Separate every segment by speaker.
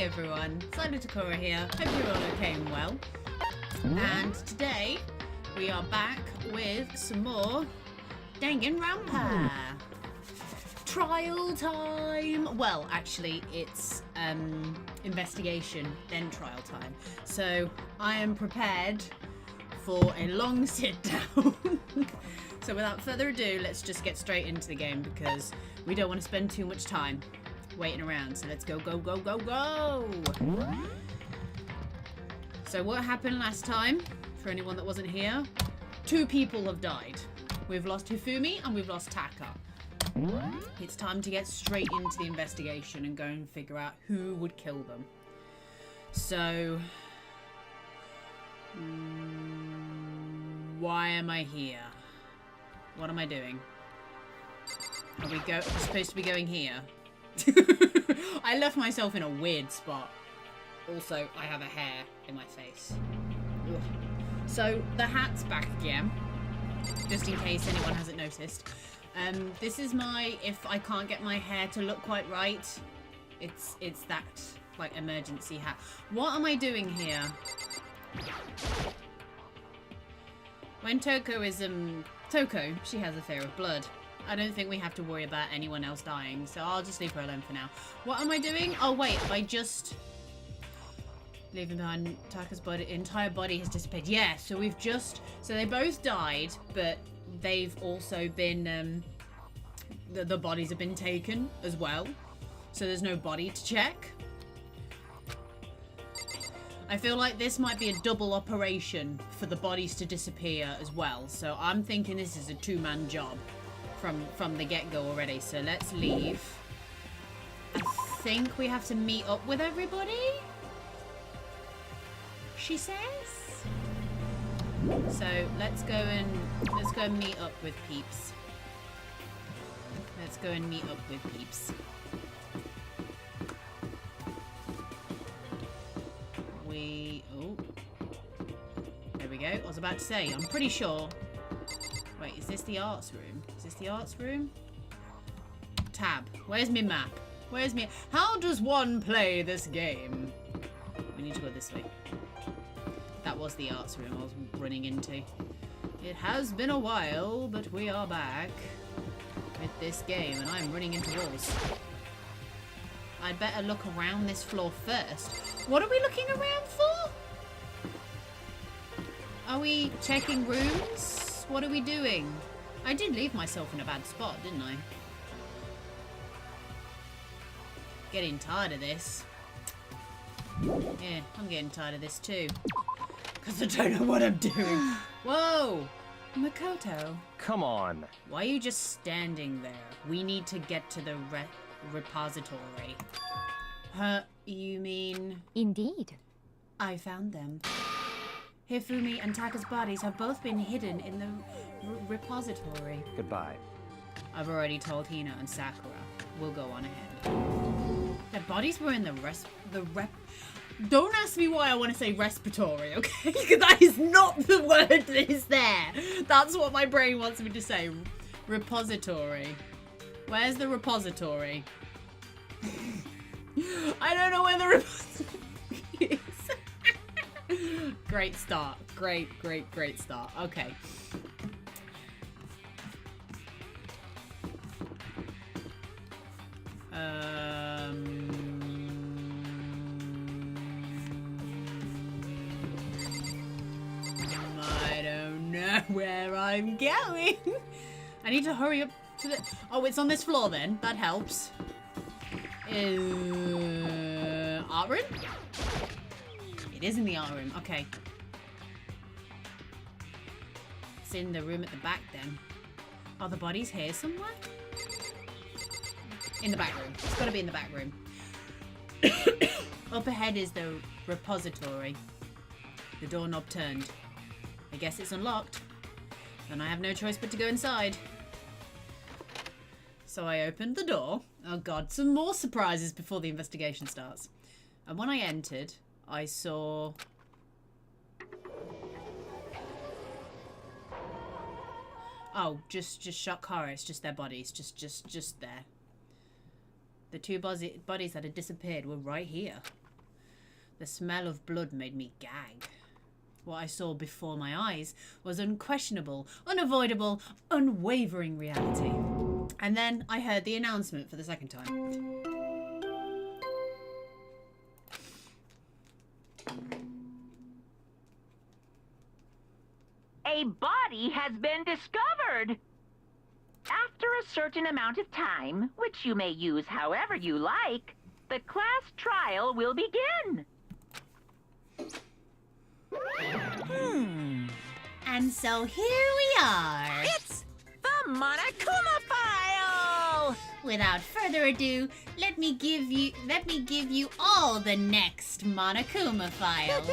Speaker 1: everyone, XylaTakura here. Hope you're all okay and well. And today we are back with some more Danganronpa trial time. Well, actually, it's investigation, then trial time. So I am prepared for a long sit down. So without further ado, let's just get straight into the game because we don't want to spend too much time waiting around. So let's go, go, go, go, go! So what happened last time, for anyone that wasn't here, 2 people have died. We've lost Hifumi and we've lost Taka. It's time to get straight into the investigation and go and figure out who would kill them. So, why am I here? What am I doing? Are we supposed to be going here? I left myself in a weird spot. Also, I have a hair in my face. Ugh. So, the hat's back again. Just in case anyone hasn't noticed. This is my, if I can't get my hair to look quite right, it's that, like, emergency hat. What am I doing here? When Toko is, Toko, she has a fear of blood. I don't think we have to worry about anyone else dying, so I'll just leave her alone for now. What am I doing? Oh, wait, I just... Leaving behind Taka's body, entire body has dissipated. Yeah, so we've just... So they both died, but they've also been... The bodies have been taken as well. So there's no body to check. I feel like this might be a double operation for the bodies to disappear as well. So I'm thinking this is a 2-man job from the get-go already. So let's leave. I think we have to meet up with everybody, she says. So let's go and meet up with peeps. Let's go and meet up with peeps. Oh, there we go. I was about to say, I'm pretty sure. Wait, is this the arts room? Is this the arts room? Tab. Where's my map? Where's me? How does one play this game? We need to go this way. That was the arts room I was running into. It has been a while, but we are back with this game, and I'm running into walls. I'd better look around this floor first. What are we looking around for? Are we checking rooms? What are we doing? I did leave myself in a bad spot, didn't I? Getting tired of this. Yeah, I'm getting tired of this too. Because I don't know what I'm doing. Whoa! Makoto.
Speaker 2: Come on.
Speaker 1: Why are you just standing there? We need to get to the repository. You mean...
Speaker 3: Indeed.
Speaker 1: I found them. Hifumi and Taka's bodies have both been hidden in the repository.
Speaker 2: Goodbye.
Speaker 1: I've already told Hina and Sakura. We'll go on ahead. Their bodies were in Don't ask me why I want to say respiratory, okay? Because that is not the word that is there. That's what my brain wants me to say. Repository. Where's the repository? I don't know where the repository is. Great start. Great start. Okay. I don't know where I'm going. I need to hurry up to the... Oh, it's on this floor then. That helps. Art room? It is in the art room. Okay. It's in the room at the back then. Are the bodies here somewhere? In the back room. It's got to be in the back room. Up ahead is the repository. The doorknob turned. I guess it's unlocked. And I have no choice but to go inside. So I opened the door. Oh god, some more surprises before the investigation starts. And when I entered, I saw... Oh, just shock horror. It's just their bodies. Just there. The 2 bodies that had disappeared were right here. The smell of blood made me gag. What I saw before my eyes was unquestionable, unavoidable, unwavering reality. And then I heard the announcement for the second time.
Speaker 2: A body has been discovered. After a certain amount of time, which you may use however you like, the class trial will begin.
Speaker 1: And so here we are.
Speaker 3: It's the Monokuma file!
Speaker 1: Without further ado, let me give you all the next Monokuma file.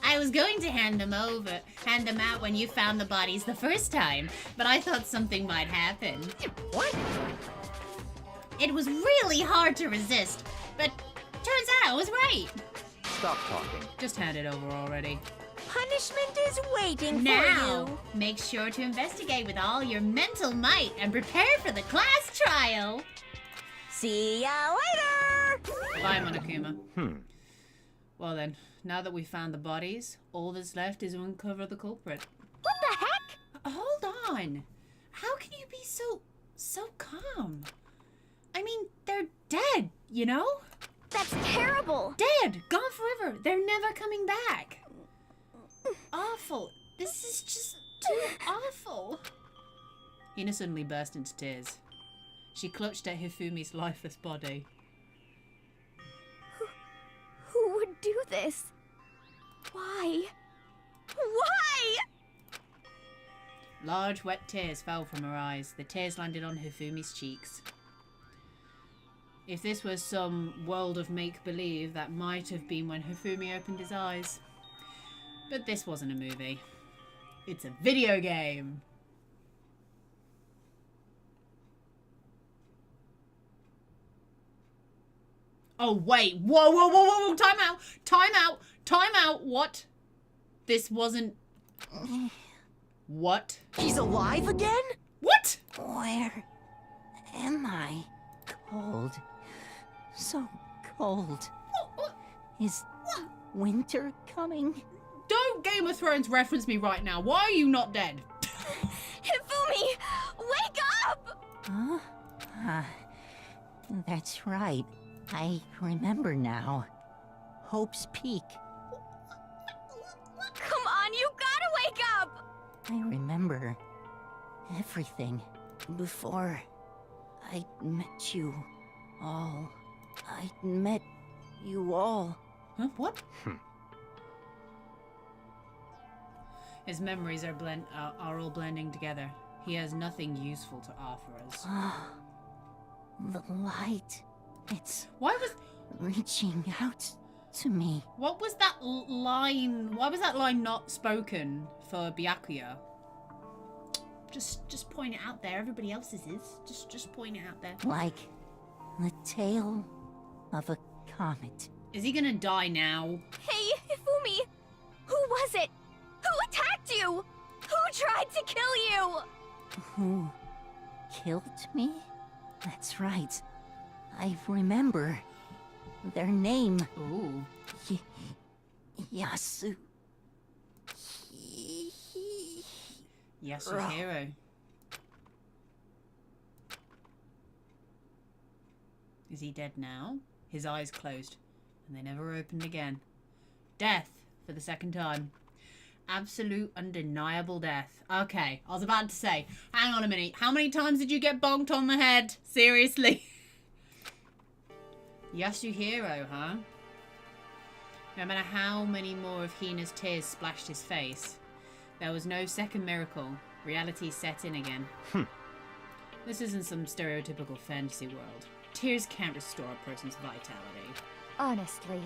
Speaker 1: I was going to hand them out when you found the bodies the first time, but I thought something might happen.
Speaker 3: What?
Speaker 1: It was really hard to resist, but turns out I was right.
Speaker 4: Stop talking.
Speaker 1: Just hand it over already.
Speaker 3: Punishment is waiting for
Speaker 1: Now,
Speaker 3: you.
Speaker 1: make sure to investigate with all your mental might and prepare for the class trial.
Speaker 3: See ya later!
Speaker 1: Bye, Monokuma. Well then, now that we've found the bodies, all that's left is to uncover the culprit.
Speaker 3: What the heck?
Speaker 1: Hold on. How can you be so calm? I mean, they're dead, you know?
Speaker 3: That's terrible.
Speaker 1: Dead! Gone forever! They're never coming back! Awful. This is just too awful. Hina suddenly burst into tears. She clutched at Hifumi's lifeless body.
Speaker 3: Who would do this? Why? Why?
Speaker 1: Large wet tears fell from her eyes. The tears landed on Hifumi's cheeks. If this was some world of make-believe, that might have been when Hifumi opened his eyes. But this wasn't a movie. It's a video game. Oh, wait. Whoa, whoa, whoa, whoa, whoa. Time out. Time out. Time out. What? This wasn't... What?
Speaker 3: He's alive again?
Speaker 1: What?
Speaker 5: Where am I? Cold. So cold. Is winter coming?
Speaker 1: Don't Game of Thrones reference me right now. Why are you not dead?
Speaker 3: Hifumi, wake up!
Speaker 5: Huh? That's right. I remember now. Hope's Peak.
Speaker 3: Come on, you gotta wake up!
Speaker 5: I remember everything before I met you all. I met you all.
Speaker 1: Huh? What? His memories are all blending together. He has nothing useful to offer us.
Speaker 5: The light. It's
Speaker 1: Why was...
Speaker 5: reaching out to me.
Speaker 1: What was that line... Why was that line not spoken for Byakuya? Just point it out there. Everybody else's is. Just point it out there.
Speaker 5: Like the tail of a comet.
Speaker 1: Is he gonna die now?
Speaker 3: Hey, Hifumi! Who was it? Who attacked you? Who tried to kill you?
Speaker 5: Who killed me? That's right. I remember their name.
Speaker 1: Ooh.
Speaker 5: Yasu.
Speaker 1: Yasuhiro. Is he dead now? His eyes closed, and they never opened again. Death for the second time. Absolute undeniable death. Okay, I was about to say, hang on a minute. How many times did you get bonked on the head? Seriously? Yasuhiro, huh? No matter how many more of Hina's tears splashed his face, there was no second miracle. Reality set in again. This isn't some stereotypical fantasy world. Tears can't restore a person's vitality.
Speaker 6: Honestly.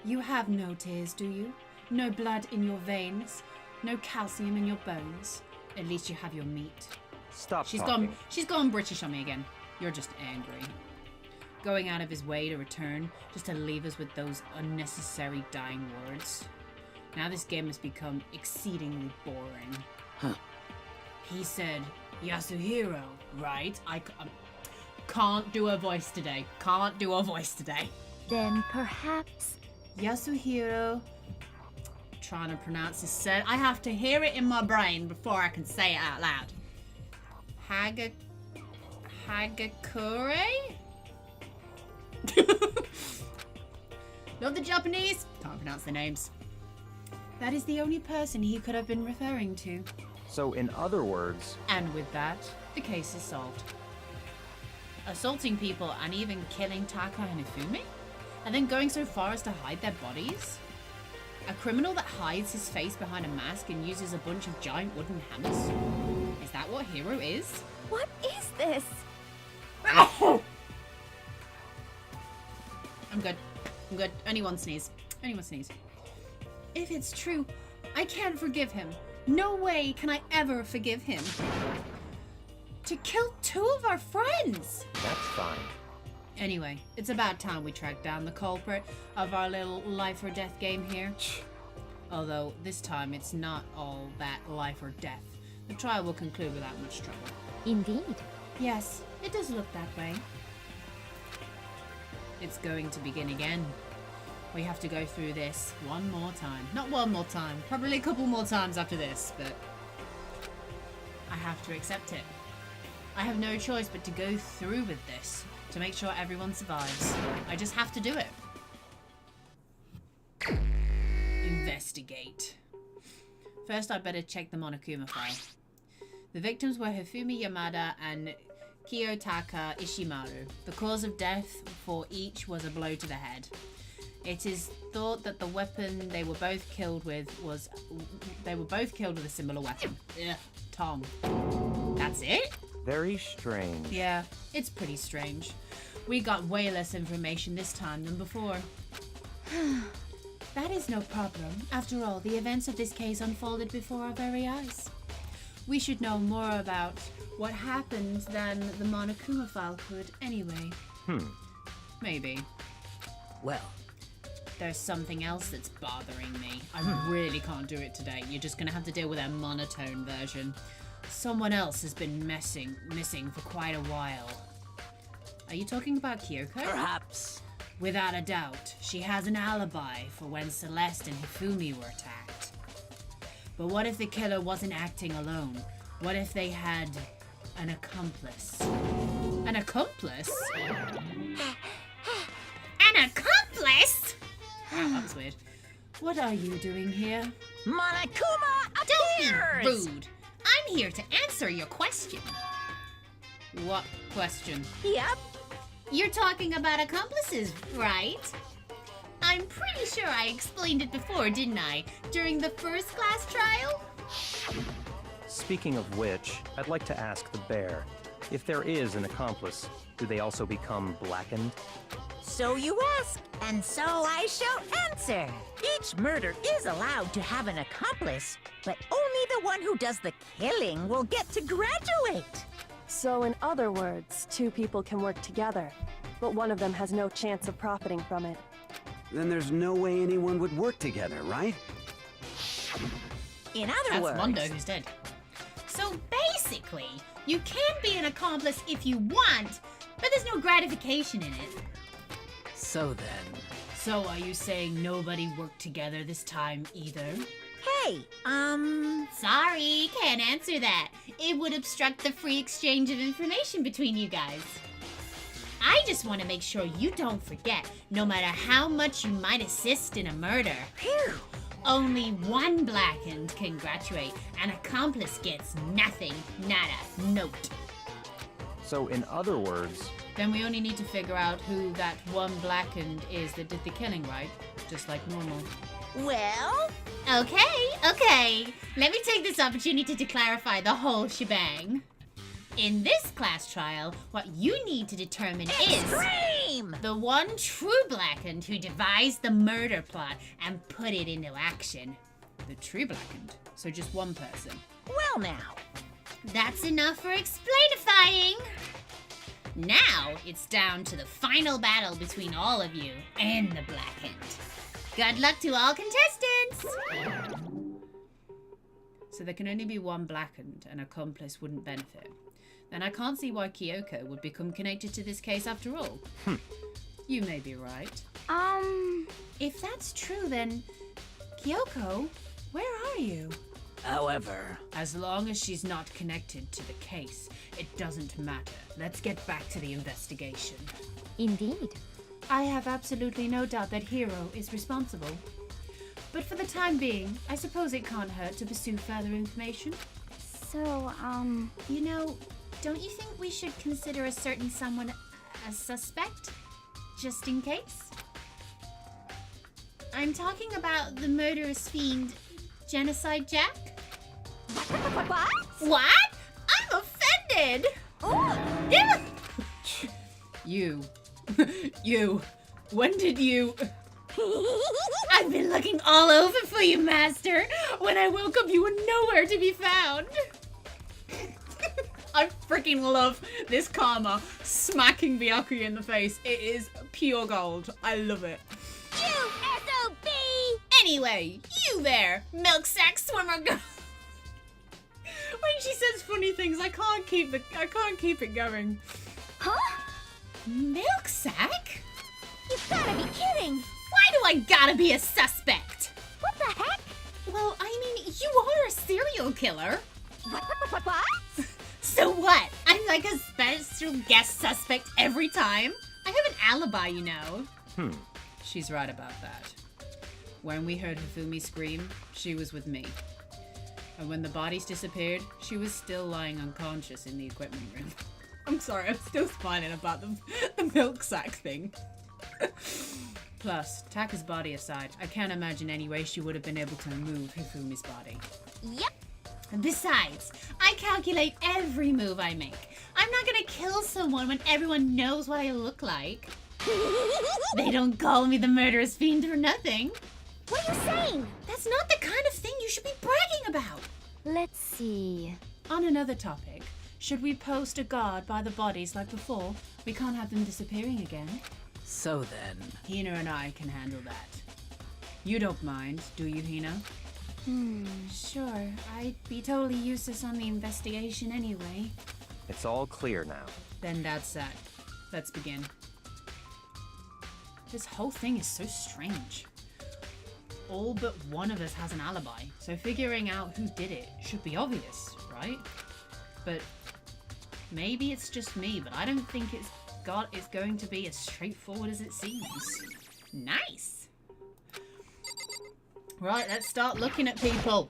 Speaker 1: You have no tears, do you? No blood in your veins? No calcium in your bones? At least you have your meat.
Speaker 4: Stop
Speaker 1: She's
Speaker 4: talking.
Speaker 1: gone British on me again. You're just angry. Going out of his way to return, just to leave us with those unnecessary dying words. Now this game has become exceedingly boring. He said, Yasuhiro, right? I can't do a voice today. Can't do a voice today.
Speaker 6: Then perhaps
Speaker 1: Yasuhiro. Trying to pronounce this. I have to hear it in my brain before I can say it out loud. Hagakure? Love the Japanese. Can't pronounce the names. That is the only person he could have been referring to.
Speaker 4: So, in other words,
Speaker 1: And with that, the case is solved. Assaulting people and even killing Taka and Hifumi? And then going so far as to hide their bodies? A criminal that hides his face behind a mask and uses a bunch of giant wooden hammers? Is that what Hero is?
Speaker 3: What is this?
Speaker 1: I'm good. I'm good. Only one sneeze. Only one sneeze. If it's true, I can't forgive him. No way can I ever forgive him. To kill 2 of our friends!
Speaker 4: that's fine.
Speaker 1: Anyway, it's about time we track down the culprit of our little life or death game here. Although, this time it's not all that life or death. The trial will conclude without much trouble.
Speaker 3: Indeed.
Speaker 1: Yes, it does look that way. It's going to begin again. We have to go through this one more time. Not one more time, probably a couple more times after this, but I have to accept it. I have no choice but to go through with this to make sure everyone survives. I just have to do it. Investigate. First, I better check the Monokuma file. The victims were Hifumi Yamada and Kiyotaka Ishimaru. The cause of death for each was a blow to the head. It is thought that the weapon they were both killed with was... They were both killed with a similar weapon. Ugh, Tong. That's it?
Speaker 4: Very strange.
Speaker 1: Yeah, it's pretty strange. We got way less information this time than before. That is no problem. After all, the events of this case unfolded before our very eyes. We should know more about what happened than the Monokuma file could anyway. Maybe.
Speaker 5: Well,
Speaker 1: There's something else that's bothering me. I really can't do it today. You're just gonna have to deal with a monotone version. Someone else has been missing for quite a while. Are you talking about Kyoko?
Speaker 5: perhaps.
Speaker 1: Without a doubt, she has an alibi for when Celeste and Hifumi were attacked. But what if the killer wasn't acting alone? What if they had an accomplice? An accomplice? An accomplice? Wow, that was weird. What are you doing here?
Speaker 5: Monokuma
Speaker 1: Don't
Speaker 5: appears!
Speaker 1: be rude. I'm here to answer your question. What question?
Speaker 5: Yep.
Speaker 1: You're talking about accomplices, right? I'm pretty sure I explained it before, didn't I? During the first class trial?
Speaker 4: Speaking of which, I'd like to ask the bear, if there is an accomplice, do they also become blackened?
Speaker 5: So you ask, and so I shall answer. Each murder is allowed to have an accomplice, but only the one who does the killing will get to graduate.
Speaker 6: So in other words, 2 people can work together, but one of them has no chance of profiting from it.
Speaker 7: Then there's no way anyone would work together, right?
Speaker 5: In other
Speaker 1: That's
Speaker 5: words,
Speaker 1: Mondo who's dead. So basically, you can be an accomplice if you want, but there's no gratification in it.
Speaker 5: so then...
Speaker 1: So are you saying nobody worked together this time either?
Speaker 5: Hey,
Speaker 1: Sorry, can't answer that. It would obstruct the free exchange of information between you guys. I just want to make sure you don't forget, no matter how much you might assist in a murder.
Speaker 5: Phew.
Speaker 1: Only one blackened can graduate. An accomplice gets nothing, nada, note.
Speaker 4: So in other words,
Speaker 1: Then we only need to figure out who that one blackened is that did the killing, right? Just like normal.
Speaker 5: Well,
Speaker 1: Okay. Let me take this opportunity to clarify the whole shebang. In this class trial, what you need to determine is
Speaker 5: extreme!
Speaker 1: the one true blackened who devised the murder plot and put it into action. The true blackened. So just one person.
Speaker 5: Well now,
Speaker 1: That's enough for explainifying. Now it's down to the final battle between all of you and the blackened. Good luck to all contestants! So there can only be one blackened, an accomplice wouldn't benefit. Then I can't see why Kyoko would become connected to this case after all. You may be right. If that's true, then... Kyoko, where are you?
Speaker 8: However,
Speaker 1: As long as she's not connected to the case, it doesn't matter. Let's get back to the investigation.
Speaker 3: Indeed.
Speaker 1: I have absolutely no doubt that Hiro is responsible. But for the time being, I suppose it can't hurt to pursue further information.
Speaker 3: So,
Speaker 1: You know, don't you think we should consider a certain someone a suspect? Just in case? I'm talking about the murderous fiend, Genocide Jack.
Speaker 3: what?
Speaker 1: What? I'm offended!
Speaker 3: Oh!
Speaker 1: Yeah. You. You. When did you... I've been looking all over for you, Master. When I woke up, you were nowhere to be found. I freaking love this karma smacking Byakuya in the face. It is pure gold. I love it.
Speaker 3: You SOB!
Speaker 1: Anyway, you there, milk sack swimmer girl. When she says funny things, I can't keep it going.
Speaker 3: Huh?
Speaker 1: Milk sack?
Speaker 3: You've gotta be kidding!
Speaker 1: Why do I gotta be a suspect?
Speaker 3: What the heck?
Speaker 1: Well, I mean, you are a serial killer.
Speaker 3: What?
Speaker 1: So what? I'm like a special guest suspect every time? I have an alibi, you know. She's right about that. When we heard Hifumi scream, she was with me. And when the bodies disappeared, she was still lying unconscious in the equipment room. I'm sorry, I'm still smiling about the milk sack thing. Plus, Taka's body aside, I can't imagine any way she would have been able to move Hifumi's body.
Speaker 3: Yep.
Speaker 1: And besides, I calculate every move I make. I'm not gonna kill someone when everyone knows what I look like. They don't call me the murderous fiend for nothing.
Speaker 3: What are you saying?
Speaker 1: That's not the kind of thing you should be bragging about.
Speaker 3: Let's see.
Speaker 1: On another topic, should we post a guard by the bodies like before? We can't have them disappearing again.
Speaker 8: so then...
Speaker 1: Hina and I can handle that. You don't mind, do you, Hina? Sure. I'd be totally useless on the investigation anyway.
Speaker 4: It's all clear now.
Speaker 1: Then that's that. Let's begin. This whole thing is so strange. All but one of us has an alibi, so figuring out who did it should be obvious, right? But maybe it's just me, but I don't think it's going to be as straightforward as it seems. Nice! Right, let's start looking at people.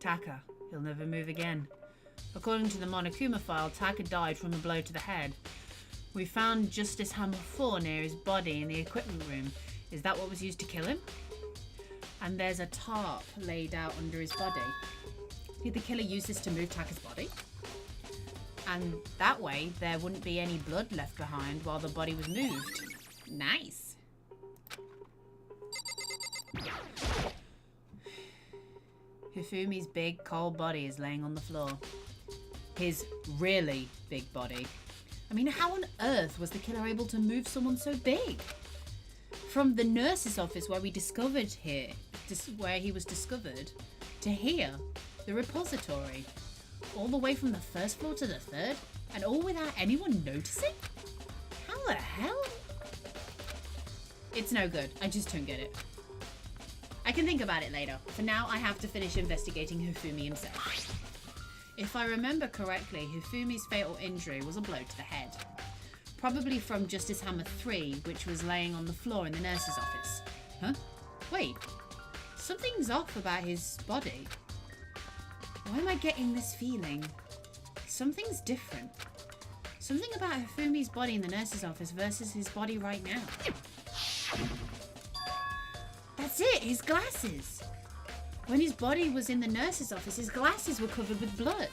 Speaker 1: Taka, he'll never move again. According to the Monokuma file, Taka died from a blow to the head. We found Justice Hammer 4 near his body in the equipment room. Is that what was used to kill him? And there's a tarp laid out under his body. Did the killer use this to move Taka's body? And that way, there wouldn't be any blood left behind while the body was moved. Nice. Hifumi's big, cold body is laying on the floor. His really big body. I mean, how on earth was the killer able to move someone so big? From the nurse's office where we discovered where he was discovered, to here, the repository, all the way from the first floor to the third, and all without anyone noticing? How the hell? It's no good. I just don't get it. I can think about it later. For now, I have to finish investigating Hifumi himself. If I remember correctly, Hifumi's fatal injury was a blow to the head. Probably from Justice Hammer 3, which was laying on the floor in the nurse's office. Huh? Wait. Something's off about his body. Why am I getting this feeling? Something's different. Something about Hifumi's body in the nurse's office versus his body right now. That's it, his glasses. When his body was in the nurse's office, his glasses were covered with blood.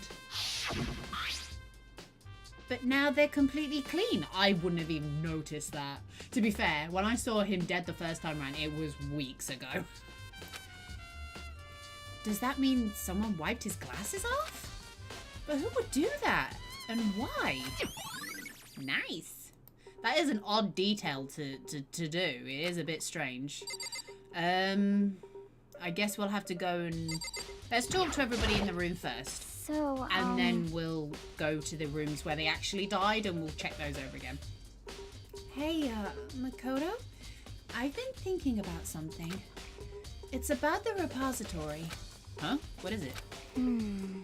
Speaker 1: But now they're completely clean. I wouldn't have even noticed that. To be fair, when I saw him dead the first time around, it was weeks ago. Does that mean someone wiped his glasses off? But who would do that? And why? Nice. That is an odd detail to do. It is a bit strange. I guess we'll have to go and... Let's talk to everybody in the room first.
Speaker 3: So,
Speaker 1: And then we'll go to the rooms where they actually died and we'll check those over again. Hey, Makoto? I've been thinking about something. It's about the repository. Huh? What is it?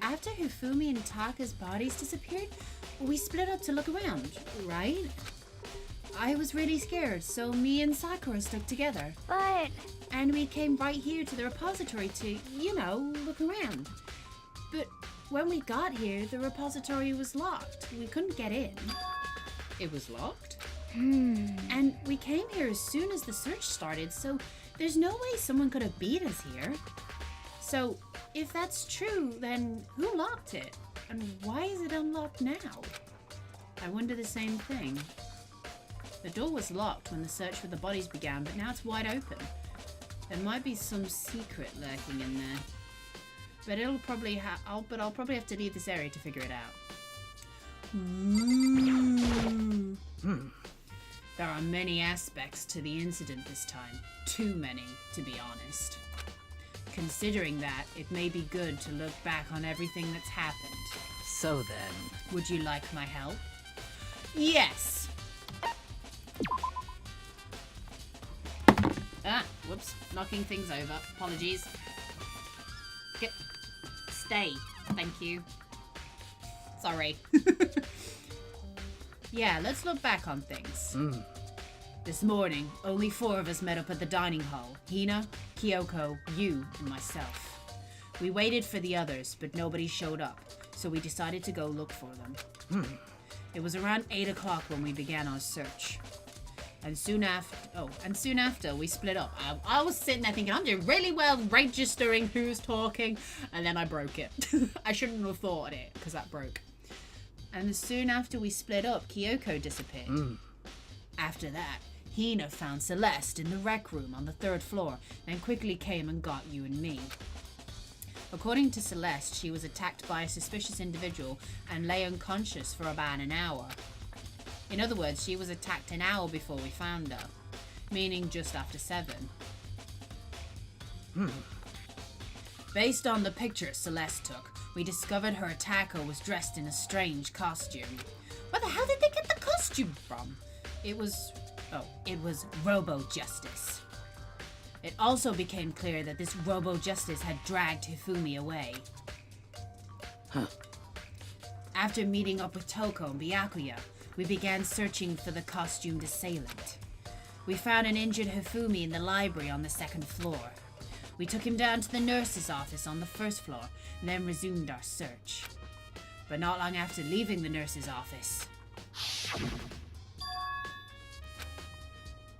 Speaker 1: After Hifumi and Taka's bodies disappeared, we split up to look around, right? I was really scared, so me and Sakura stuck together.
Speaker 3: But
Speaker 1: And we came right here to the repository to, you know, look around. But when we got here, the repository was locked. We couldn't get in. It was locked? And we came here as soon as the search started, so there's no way someone could have beat us here. So, if that's true, then who locked it? And why is it unlocked now? I wonder the same thing. The door was locked when the search for the bodies began, but now it's wide open. There might be some secret lurking in there. But I'll probably have to leave this area to figure it out. There are many aspects to the incident this time. Too many, to be honest. Considering that, it may be good to look back on everything that's happened.
Speaker 8: So then,
Speaker 1: Would you like my help? Yes! Ah, whoops. Knocking things over. Apologies. Stay. Thank you. Sorry. Yeah, let's look back on things. This morning, only 4 of us met up at the dining hall. Hina, Kyoko, you, and myself. We waited for the others, but nobody showed up, so we decided to go look for them. It was around 8 o'clock when we began our search. And soon after, we split up. I was sitting there thinking, I'm doing really well registering who's talking, and then I broke it. I shouldn't have thought of it, because that broke. And soon after we split up, Kyoko disappeared. After that, Hina found Celeste in the rec room on the 3rd floor, then quickly came and got you and me. According to Celeste, she was attacked by a suspicious individual and lay unconscious for about an hour. In other words, she was attacked an hour before we found her, meaning just after 7. Based on the picture Celeste took, we discovered her attacker was dressed in a strange costume. Where the hell did they get the costume from? It was Robo-Justice. It also became clear that this Robo-Justice had dragged Hifumi away. After meeting up with Toko and Byakuya, we began searching for the costumed assailant. We found an injured Hifumi in the library on the 2nd floor. We took him down to the nurse's office on the 1st floor, and then resumed our search. But not long after leaving the nurse's office...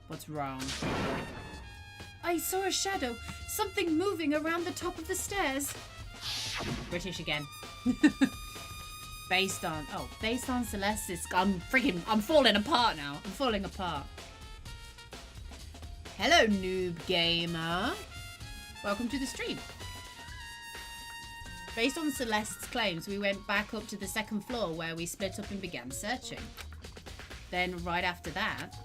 Speaker 1: What's wrong? I saw a shadow, something moving around the top of the stairs. British again. Based on Celeste's... I'm falling apart now. I'm falling apart. Hello, noob gamer. Welcome to the stream. Based on Celeste's claims, we went back up to the 2nd floor where we split up and began searching. Then, right after that,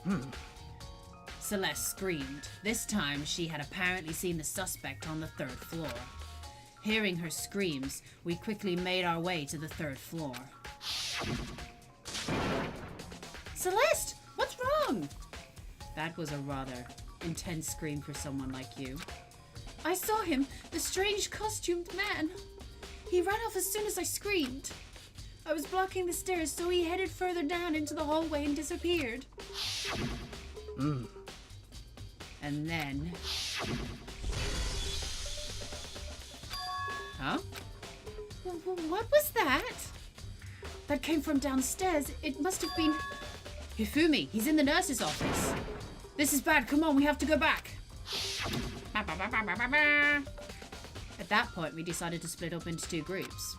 Speaker 1: Celeste screamed. This time, she had apparently seen the suspect on the 3rd floor. Hearing her screams, we quickly made our way to the 3rd floor. Celeste! What's wrong? That was a rather intense scream for someone like you. I saw him, the strange costumed man. He ran off as soon as I screamed. I was blocking the stairs, so he headed further down into the hallway and disappeared. And then... Huh? What was that? That came from downstairs. It must have been... Hifumi, he's in the nurse's office. This is bad. Come on, we have to go back. At that point, we decided to split up into 2 groups.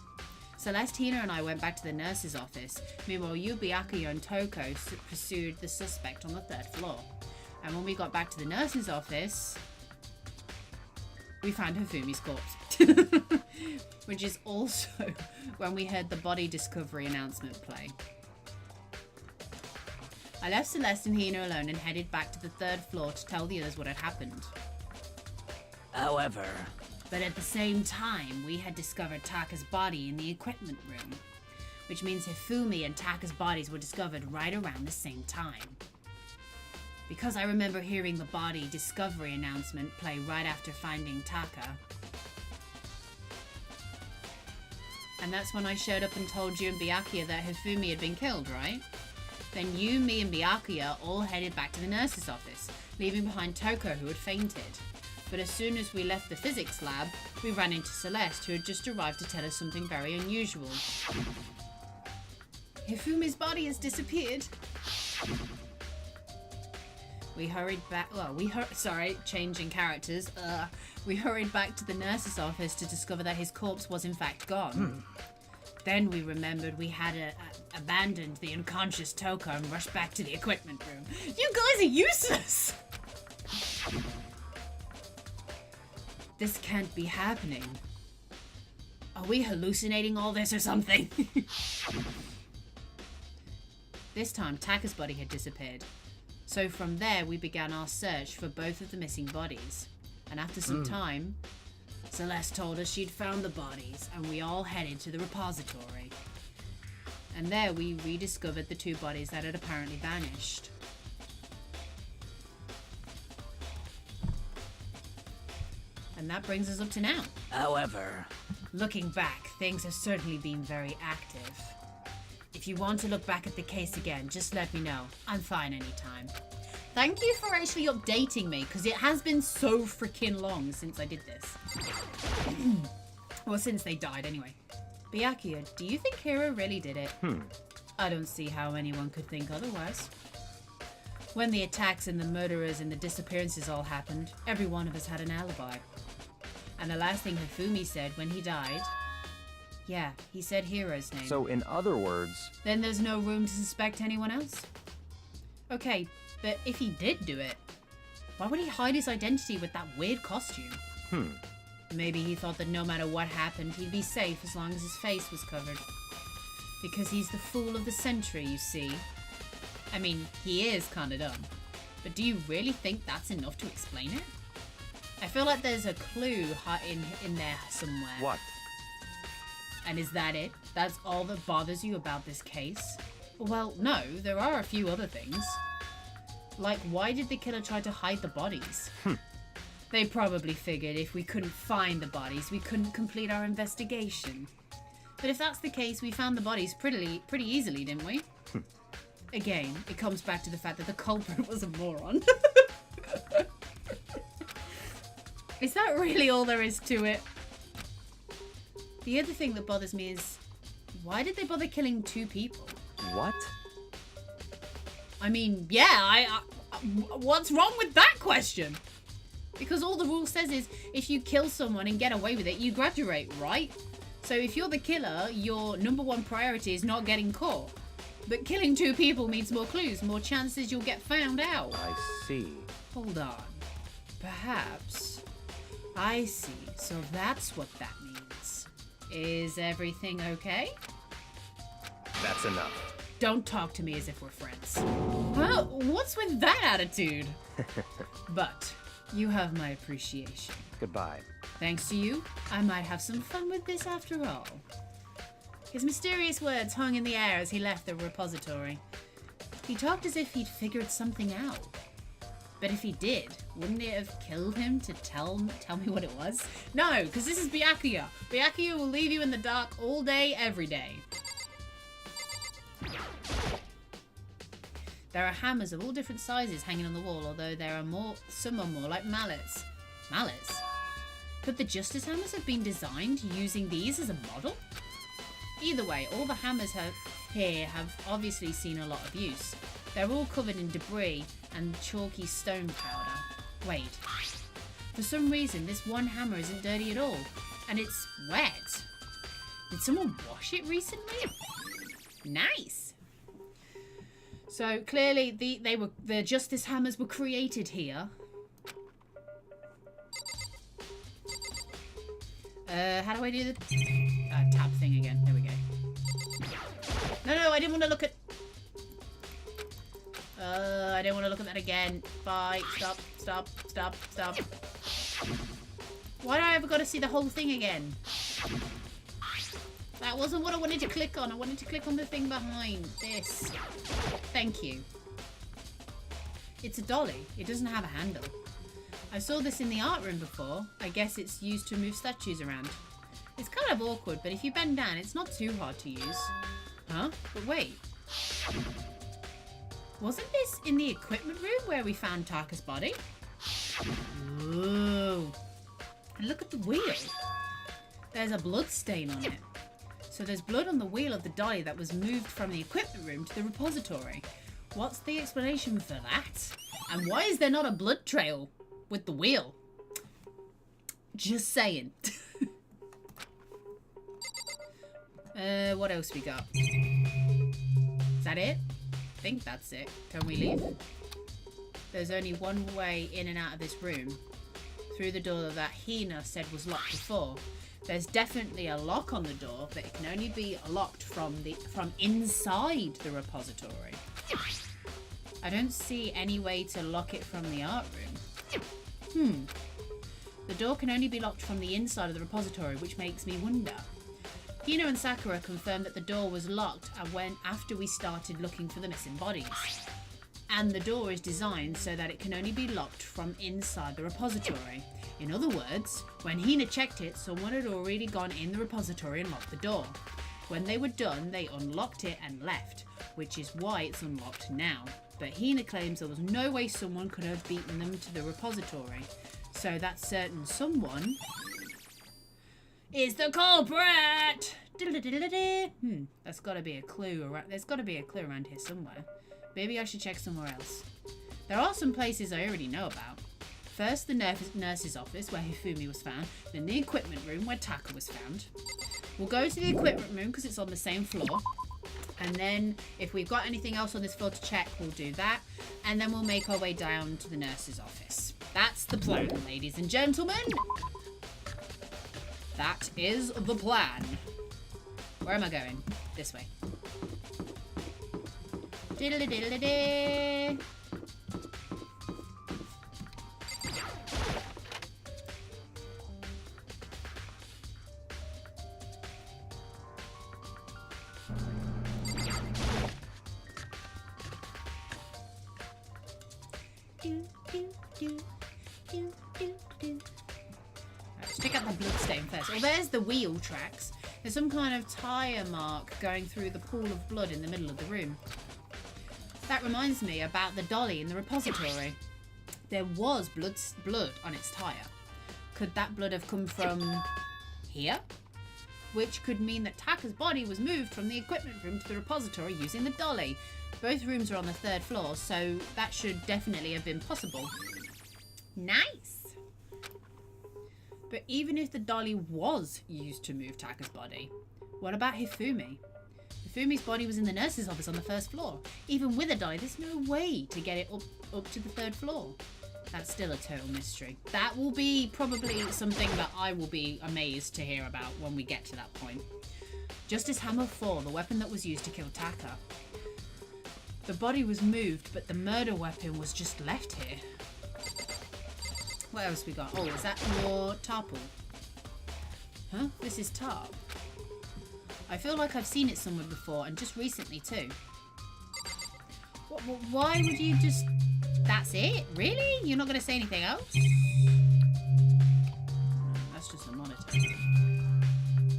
Speaker 1: Celeste, Hina, and I went back to the nurse's office. Meanwhile, you, Byakuya, and Toko pursued the suspect on the 3rd floor. And when we got back to the nurse's office, we found Hifumi's corpse. Which is also when we heard the body discovery announcement play. I left Celeste and Hina alone and headed back to the 3rd floor to tell the others what had happened.
Speaker 8: however,
Speaker 1: But at the same time, we had discovered Taka's body in the equipment room, which means Hifumi and Taka's bodies were discovered right around the same time. Because I remember hearing the body discovery announcement play right after finding Taka. And that's when I showed up and told you and Byakuya that Hifumi had been killed, right? Then you, me, and Byakuya all headed back to the nurse's office, leaving behind Toko, who had fainted. But as soon as we left the physics lab, we ran into Celeste, who had just arrived to tell us something very unusual. Hifumi's body has disappeared. We hurried back, changing characters. We hurried back to the nurse's office to discover that his corpse was in fact gone. Then we remembered we had abandoned the unconscious Toko and rushed back to the equipment room. You guys are useless! This can't be happening. Are we hallucinating all this or something? This time, Taka's body had disappeared. So from there, we began our search for both of the missing bodies. And after some time, Celeste told us she'd found the bodies, and we all headed to the repository. And there we rediscovered the two bodies that had apparently vanished. And that brings us up to now.
Speaker 8: However,
Speaker 1: looking back, things have certainly been very active. If you want to look back at the case again, just let me know. I'm fine anytime. Thank you for actually updating me, because it has been so freaking long since I did this. Well, since they died anyway. Byakuya, do you think Hiro really did it? I don't see how anyone could think otherwise. When the attacks and the murderers and the disappearances all happened, every one of us had an alibi. And the last thing Hifumi said when he died... Yeah, he said Hiro's name.
Speaker 4: So in other words...
Speaker 1: Then there's no room to suspect anyone else? Okay, but if he did do it, why would he hide his identity with that weird costume? Maybe he thought that no matter what happened, he'd be safe as long as his face was covered. Because he's the fool of the century, you see. I mean, he is kinda dumb. But do you really think that's enough to explain it? I feel like there's a clue in there somewhere.
Speaker 4: What?
Speaker 1: And is that it? That's all that bothers you about this case? Well, no, there are a few other things. Like, why did the killer try to hide the bodies? They probably figured if we couldn't find the bodies, we couldn't complete our investigation. But if that's the case, we found the bodies pretty easily, didn't we? Again, it comes back to the fact that the culprit was a moron. Is that really all there is to it? The other thing that bothers me is, why did they bother killing two people?
Speaker 4: What?
Speaker 1: I mean, yeah, what's wrong with that question? Because all the rule says is, if you kill someone and get away with it, you graduate, right? So if you're the killer, your number one priority is not getting caught. But killing two people means more clues, more chances you'll get found out.
Speaker 4: I see.
Speaker 1: Hold on. Perhaps. I see. So that's what that means. Is everything okay?
Speaker 4: That's enough.
Speaker 1: Don't talk to me as if we're friends. Huh? What's with that attitude? But you have my appreciation.
Speaker 4: Goodbye.
Speaker 1: Thanks to you, I might have some fun with this after all. His mysterious words hung in the air as he left the repository. He talked as if he'd figured something out. But if he did, wouldn't it have killed him to tell me what it was? No, because this is Byakuya. Byakuya will leave you in the dark all day, every day. There are hammers of all different sizes hanging on the wall, although some are more like mallets. Mallets? Could the Justice Hammers have been designed using these as a model? Either way, all the hammers here have obviously seen a lot of use. They're all covered in debris and chalky stone powder. Wait. For some reason, this one hammer isn't dirty at all, and it's wet. Did someone wash it recently? Nice! So clearly the Justice Hammers were created here. How do I do the tab thing again? There we go. No, I didn't want to look at... I didn't want to look at that again. Bye. Stop. Why do I ever got to see the whole thing again? That wasn't what I wanted to click on. I wanted to click on the thing behind this. Thank you. It's a dolly. It doesn't have a handle. I saw this in the art room before. I guess it's used to move statues around. It's kind of awkward, but if you bend down, it's not too hard to use. Huh? But wait. Wasn't this in the equipment room where we found Taka's body? Whoa. And look at the wheel. There's a blood stain on it. So there's blood on the wheel of the dolly that was moved from the equipment room to the repository. What's the explanation for that? And why is there not a blood trail with the wheel? Just saying. What else we got? Is that it? I think that's it. Can we leave? There's only one way in and out of this room. Through the door that Hina said was locked before. There's definitely a lock on the door, but it can only be locked from inside the repository. I don't see any way to lock it from the art room. The door can only be locked from the inside of the repository, which makes me wonder. Hino and Sakura confirmed that the door was locked after we started looking for the missing bodies. And the door is designed so that it can only be locked from inside the repository. In other words, when Hina checked it, someone had already gone in the repository and locked the door. When they were done, they unlocked it and left, which is why it's unlocked now. But Hina claims there was no way someone could have beaten them to the repository. So that certain someone is the culprit! That's gotta be a clue. There's gotta be a clue around here somewhere. Maybe I should check somewhere else. There are some places I already know about. First, the nurse's office, where Hifumi was found. Then the equipment room, where Taka was found. We'll go to the equipment room, because it's on the same floor. And then, if we've got anything else on this floor to check, we'll do that. And then we'll make our way down to the nurse's office. That's the plan, ladies and gentlemen. That is the plan. Where am I going? This way. Diddle-diddle-diddle. Let's check out the bloodstain first. Oh, there's the wheel tracks. There's some kind of tire mark going through the pool of blood in the middle of the room. That reminds me about the dolly in the repository. There was blood on its tire. Could that blood have come from here? Which could mean that Taka's body was moved from the equipment room to the repository using the dolly. Both rooms are on the 3rd floor, so that should definitely have been possible. Nice! But even if the dolly was used to move Taka's body, what about Hifumi? Hifumi's body was in the nurse's office on the 1st floor. Even with a dolly, there's no way to get it up to the 3rd floor. That's still a total mystery. That will be probably something that I will be amazed to hear about when we get to that point. Justice Hammer 4, the weapon that was used to kill Taka. The body was moved, but the murder weapon was just left here. What else we got? Oh, is that more Tarple? Huh? This is Tarp. I feel like I've seen it somewhere before, and just recently too. Why would you just... That's it? Really? You're not going to say anything else? That's just a monitor.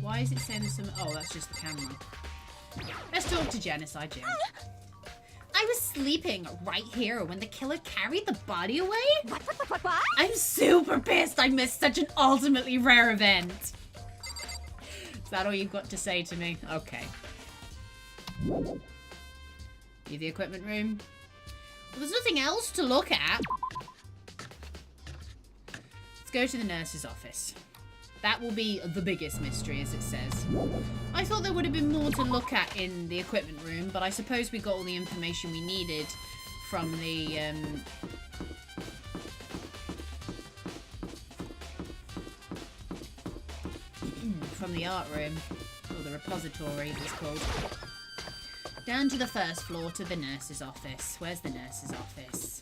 Speaker 1: Why is it saying there's some... Oh, that's just the camera. Let's talk to Genocide Jim. I was sleeping right here when the killer carried the body away?
Speaker 3: What?
Speaker 1: I'm super pissed I missed such an ultimately rare event. Is that all you've got to say to me? Okay. Leave the equipment room. Well, there's nothing else to look at. Let's go to the nurse's office. That will be the biggest mystery, as it says. I thought there would have been more to look at in the equipment room, but I suppose we got all the information we needed from the, from the art room, or the repository, as it's called. Down to the 1st floor to the nurse's office. Where's the nurse's office?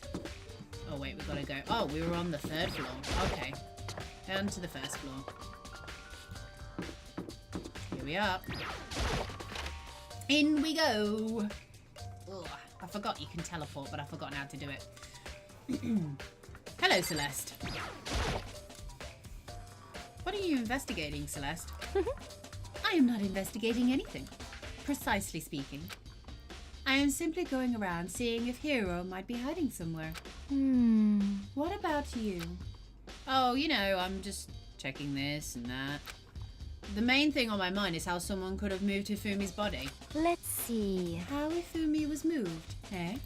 Speaker 1: Oh, wait, we've got to go. Oh, we were on the 3rd floor. Okay. Down to the 1st floor. Here we are. In we go. Ugh, I forgot you can teleport, but I've forgotten how to do it. Hello, Celeste. What are you investigating, Celeste? I am not investigating anything, precisely speaking. I am simply going around seeing if Hero might be hiding somewhere. What about you? Oh, you know, I'm just checking this and that. The main thing on my mind is how someone could have moved Hifumi's body.
Speaker 3: Let's see.
Speaker 1: How Hifumi was moved, eh?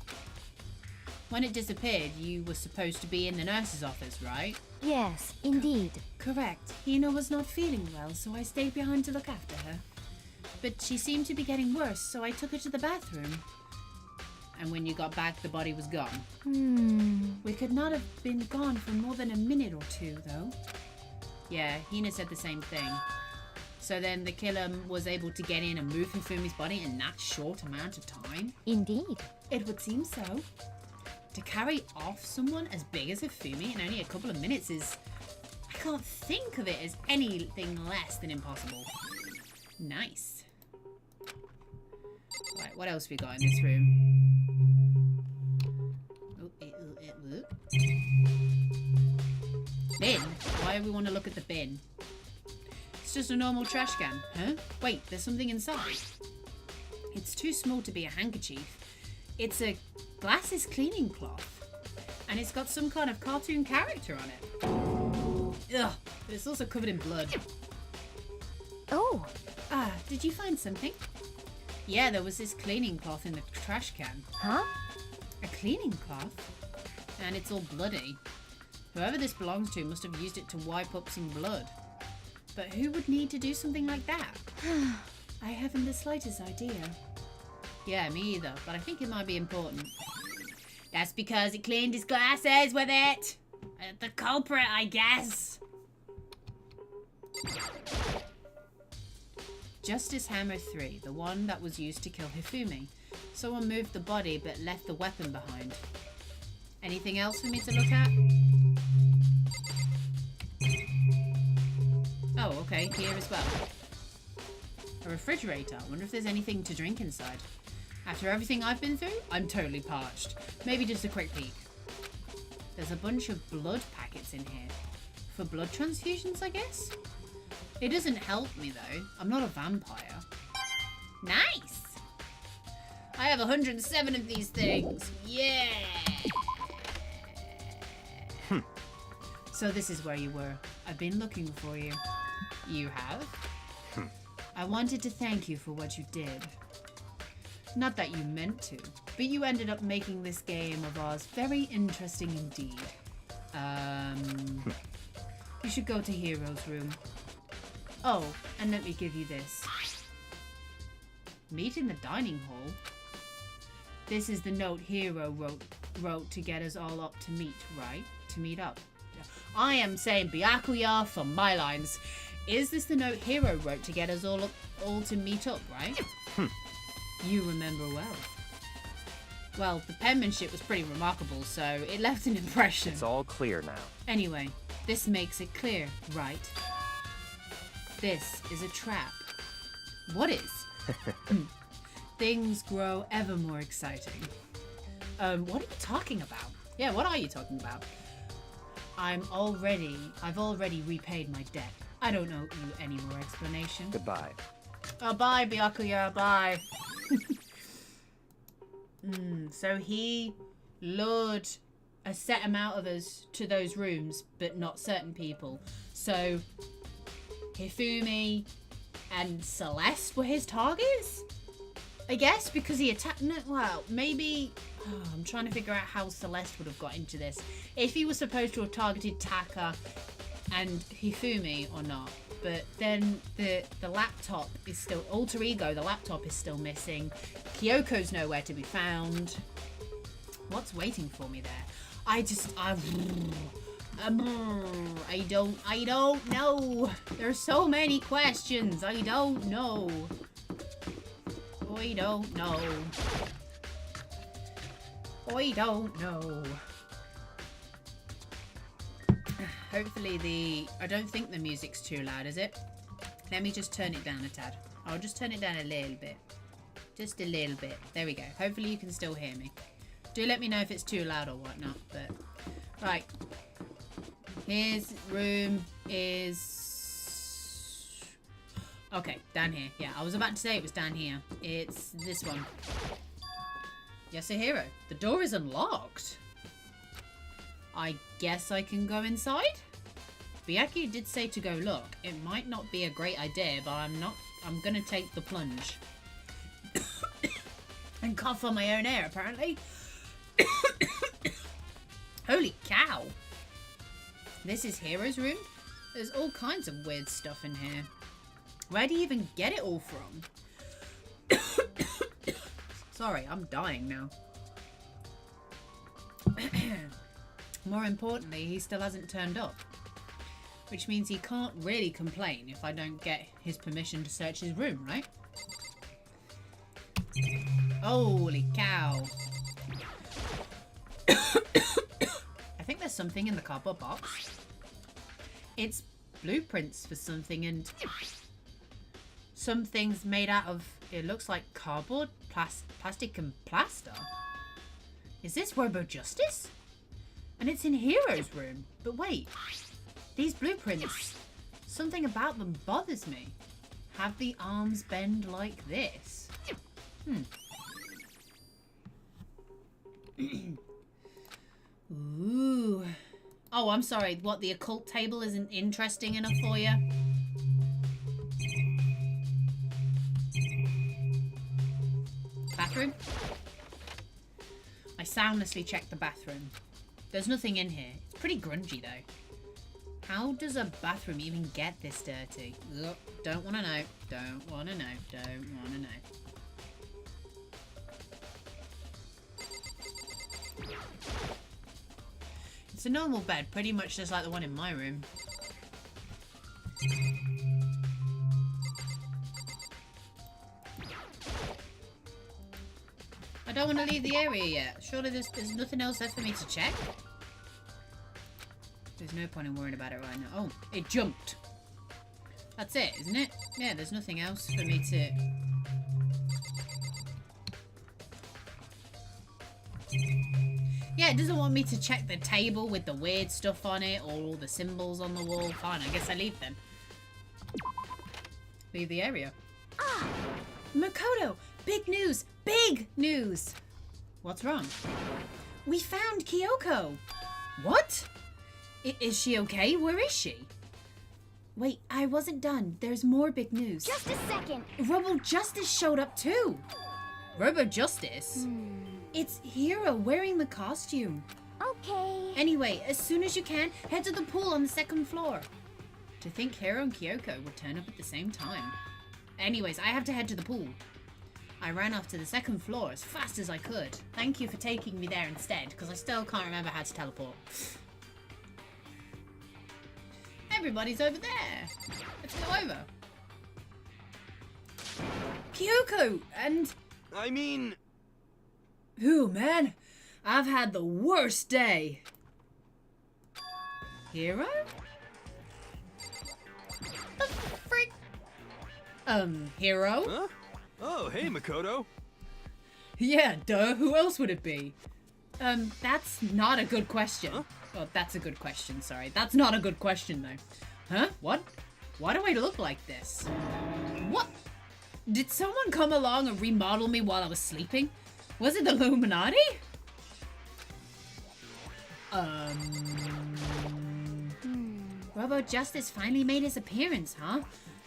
Speaker 1: When it disappeared, you were supposed to be in the nurse's office, right?
Speaker 3: Yes, indeed.
Speaker 1: Correct. Hina was not feeling well, so I stayed behind to look after her. But she seemed to be getting worse, so I took her to the bathroom. And when you got back, the body was gone. We could not have been gone for more than a minute or two, though. Yeah, Hina said the same thing. So then the killer was able to get in and move Hifumi's body in that short amount of time?
Speaker 3: Indeed.
Speaker 1: It would seem so. To carry off someone as big as Hifumi in only a couple of minutes is... I can't think of it as anything less than impossible. Nice. Right, what else we got in this room? Bin? Why do we want to look at the bin? It's just a normal trash can, huh? Wait, there's something inside. It's too small to be a handkerchief. It's a glasses cleaning cloth. And it's got some kind of cartoon character on it. Ugh, but it's also covered in blood.
Speaker 3: Oh.
Speaker 1: Ah, did you find something? Yeah, there was this cleaning cloth in the trash can.
Speaker 3: Huh?
Speaker 1: A cleaning cloth? And it's all bloody. Whoever this belongs to must have used it to wipe up some blood. But who would need to do something like that? I haven't the slightest idea. Yeah, me either, but I think it might be important. That's because it cleaned his glasses with it! The culprit, I guess! Justice Hammer 3, the one that was used to kill Hifumi. Someone moved the body but left the weapon behind. Anything else for me to look at? Oh, okay, here as well. A refrigerator. I wonder if there's anything to drink inside. After everything I've been through, I'm totally parched. Maybe just a quick peek. There's a bunch of blood packets in here. For blood transfusions, I guess? It doesn't help me, though. I'm not a vampire. Nice! I have 107 of these things. Yeah! So this is where you were. I've been looking for you. You have? I wanted to thank you for what you did. Not that you meant to, but you ended up making this game of ours very interesting indeed. You should go to Hero's room. Oh, and let me give you this. Meet in the dining hall? This is the note Hero wrote to get us all up to meet, right? To meet up. I am saying Byakuya for my lines. Is this the note Hero wrote to get us all to meet up, right? You remember well. Well, the penmanship was pretty remarkable, so it left an impression.
Speaker 4: It's all clear now.
Speaker 1: Anyway, this makes it clear, right? This is a trap. What is? Things grow ever more exciting. What are you talking about? Yeah, what are you talking about? I've already repaid my debt. I don't owe you any more explanation.
Speaker 4: Goodbye.
Speaker 1: Oh, bye, Byakuya, bye. So he lured a set amount of us to those rooms, but not certain people. So Hifumi and Celeste were his targets? I guess, because he attacked... No, well, maybe... Oh, I'm trying to figure out how Celeste would have got into this. If he was supposed to have targeted Taka and Hifumi or not. But then the laptop is still... Alter Ego, the laptop is still missing. Kyoko's nowhere to be found. What's waiting for me there? I don't know. There's so many questions. I don't know. I don't know. I don't know. Hopefully I don't think the music's too loud, is it? Let me just turn it down a tad. I'll just turn it down a little bit. Just a little bit. There we go. Hopefully you can still hear me. Do let me know if it's too loud or whatnot, but Right. His room is... Okay, down here. Yeah, I was about to say it was down here. It's this one. Yasuhiro, the door is unlocked. I guess I can go inside? Byaku did say to go look. It might not be a great idea, but I'm gonna take the plunge. And cough on my own air, apparently. Holy cow. This is Hero's room? There's all kinds of weird stuff in here. Where do you even get it all from? Sorry, I'm dying now. More importantly, he still hasn't turned up. Which means he can't really complain if I don't get his permission to search his room, right? Holy cow. I think there's something in the cardboard box. It's blueprints for something, and something's made out of, it looks like cardboard, plastic and plaster. Is this Robo Justice? And it's in Hero's room. But wait, these blueprints, something about them bothers me. Have the arms bend like this? Ooh. Oh, I'm sorry. What, the occult table isn't interesting enough for you? Bathroom? I soundlessly checked the bathroom. There's nothing in here. It's pretty grungy, though. How does a bathroom even get this dirty? Ugh, don't want to know. Don't want to know. Don't want to know. It's a normal bed, pretty much just like the one in my room. I don't want to leave the area yet. Surely there's nothing else left for me to check? There's no point in worrying about it right now. Oh, it jumped. That's it, isn't it? Yeah, there's nothing else for me to... Yeah, it doesn't want me to check the table with the weird stuff on it or all the symbols on the wall. Fine, I guess I leave them. Leave the area. Ah! Makoto! Big news! Big news! What's wrong? We found Kyoko! What? Is she okay? Where is she? Wait, I wasn't done. There's more big news.
Speaker 3: Just a second.
Speaker 1: Robo Justice showed up too! Robo Justice? It's Hiro wearing the costume.
Speaker 3: Okay.
Speaker 1: Anyway, as soon as you can, head to the pool on the second floor. To think Hiro and Kyoko would turn up at the same time. Anyways, I have to head to the pool. I ran off to the second floor as fast as I could. Thank you for taking me there instead, because I still can't remember how to teleport. Everybody's over there. Let's go over. Kyoko and...
Speaker 7: I mean...
Speaker 1: Ooh, man. I've had the worst day. Hiro? The frick? Hiro?
Speaker 7: Huh? Oh, hey, Makoto.
Speaker 1: Yeah, duh. Who else would it be? That's not a good question.
Speaker 7: Huh?
Speaker 1: Oh, that's a good question, sorry. That's not a good question, though. Huh? What? Why do I look like this? What? Did someone come along and remodel me while I was sleeping? Was it the Illuminati? Robo Justice finally made his appearance, huh?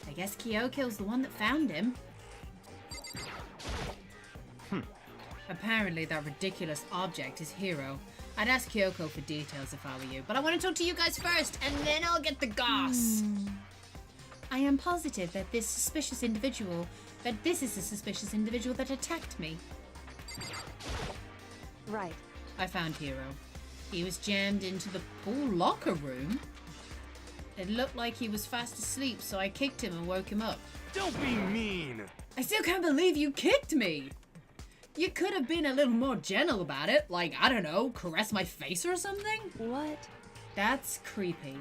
Speaker 1: I guess Kyoko's the one that found him. Apparently that ridiculous object is Hiro. I'd ask Kyoko for details if I were you, but I want to talk to you guys first, and then I'll get the goss. I am positive that this is a suspicious individual that attacked me.
Speaker 6: Right.
Speaker 1: I found Hiro. He was jammed into the pool locker room. It looked like he was fast asleep, so I kicked him and woke him up.
Speaker 7: Don't be mean.
Speaker 1: I still can't believe you kicked me. You could have been a little more gentle about it. Like, I don't know, caress my face or something?
Speaker 6: What?
Speaker 1: That's creepy.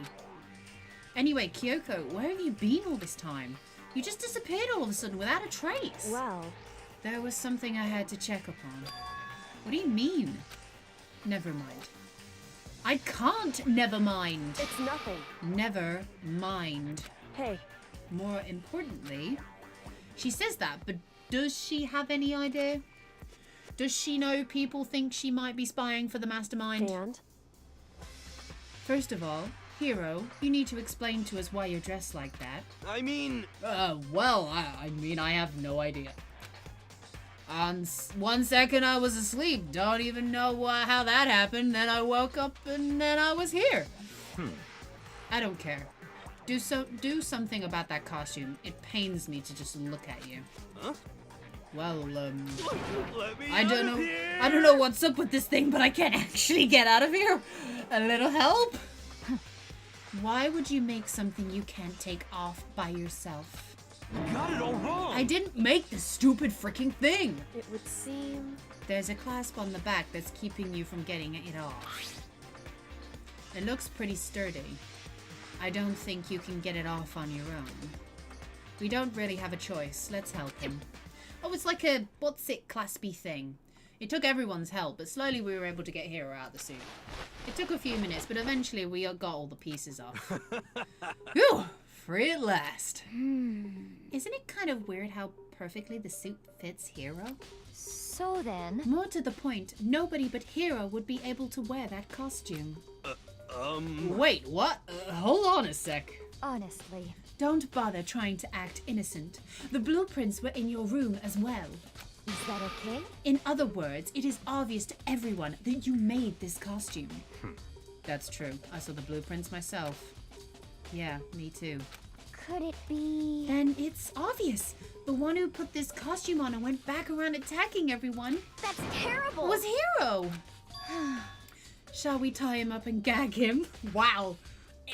Speaker 1: Anyway, Kyoko, where have you been all this time? You just disappeared all of a sudden without a trace.
Speaker 6: Well,
Speaker 1: There was something I had to check upon. What do you mean? Never mind. I can't never mind.
Speaker 6: It's nothing.
Speaker 1: Never mind.
Speaker 6: Hey,
Speaker 1: More importantly, she says that, but does she have any idea? Does she know people think she might be spying for the mastermind?
Speaker 6: and?
Speaker 1: First of all, Hero, you need to explain to us why you're dressed like that.
Speaker 9: I mean...
Speaker 1: Well, I mean, I have no idea. On 1 second I was asleep, don't even know how that happened, then I woke up and then I was here. I don't care. Do something about that costume. It pains me to just look at you.
Speaker 9: Huh?
Speaker 1: Well,
Speaker 9: Let me
Speaker 1: I
Speaker 9: out
Speaker 1: don't
Speaker 9: of
Speaker 1: know.
Speaker 9: here!
Speaker 1: I don't know what's up with this thing, but I can't actually get out of here. A little help? Why would you make something you can't take off by yourself?
Speaker 9: You got it all wrong!
Speaker 1: I didn't make the stupid freaking thing.
Speaker 6: It would seem...
Speaker 1: There's a clasp on the back that's keeping you from getting it off. It looks pretty sturdy. I don't think you can get it off on your own. We don't really have a choice. Let's help him. Oh, it's like a what's it claspy thing. It took everyone's help, but slowly we were able to get Hero out of the suit. It took a few minutes, but eventually we got all the pieces off. Whew! Free at last. Isn't it kind of weird how perfectly the suit fits Hero?
Speaker 3: So then...
Speaker 1: More to the point, nobody but Hero would be able to wear that costume. Wait, what? Hold on a sec.
Speaker 3: Honestly.
Speaker 1: Don't bother trying to act innocent. The blueprints were in your room as well.
Speaker 3: Is that okay?
Speaker 1: In other words, it is obvious to everyone that you made this costume. That's true. I saw the blueprints myself. Yeah, me too.
Speaker 3: Could it be...
Speaker 1: Then it's obvious. The one who put this costume on and went back around attacking everyone
Speaker 3: That's terrible!
Speaker 1: was Hero. Shall we tie him up and gag him? Wow.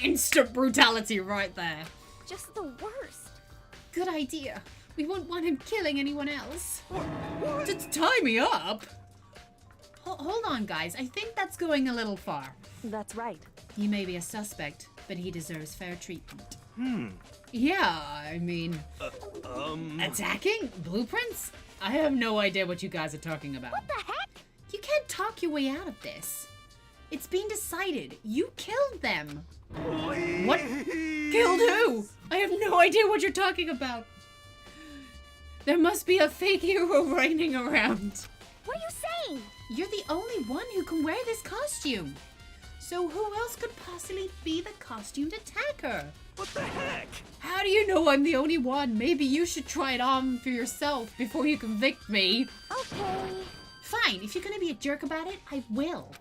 Speaker 1: Instant brutality right there.
Speaker 3: Just the worst.
Speaker 1: Good idea. We won't want him killing anyone else. To tie me up? Hold on, guys. I think that's going a little far.
Speaker 6: That's right.
Speaker 1: He may be a suspect, but he deserves fair treatment. Yeah, I mean... Attacking? Blueprints? I have no idea what you guys are talking about.
Speaker 3: What the heck?
Speaker 1: You can't talk your way out of this. It's been decided. You killed them. What? Killed who? I have no idea what you're talking about. There must be a fake hero reigning around.
Speaker 3: What are you saying?
Speaker 1: You're the only one who can wear this costume. So who else could possibly be the costumed attacker?
Speaker 9: What the heck?
Speaker 1: How do you know I'm the only one? Maybe you should try it on for yourself before you convict me.
Speaker 3: Okay.
Speaker 1: Fine, if you're gonna be a jerk about it, I will.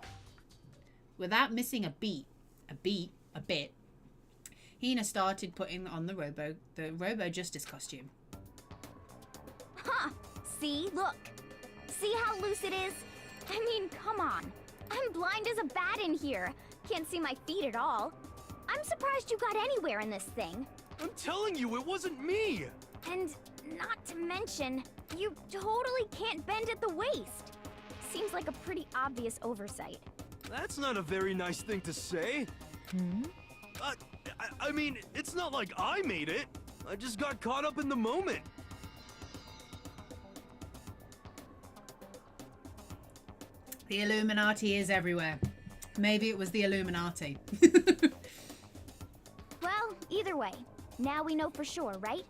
Speaker 1: Without missing a bit, Hina started putting on the Robo Justice costume.
Speaker 3: Huh. See? Look. See how loose it is? I mean, come on. I'm blind as a bat in here. Can't see my feet at all. I'm surprised you got anywhere in this thing.
Speaker 9: I'm telling you, it wasn't me!
Speaker 3: And not to mention, you totally can't bend at the waist. Seems like a pretty obvious oversight.
Speaker 9: That's not a very nice thing to say. I mean, it's not like I made it. I just got caught up in the moment.
Speaker 1: The Illuminati is everywhere. Maybe it was the Illuminati.
Speaker 3: Well, either way, now we know for sure, right?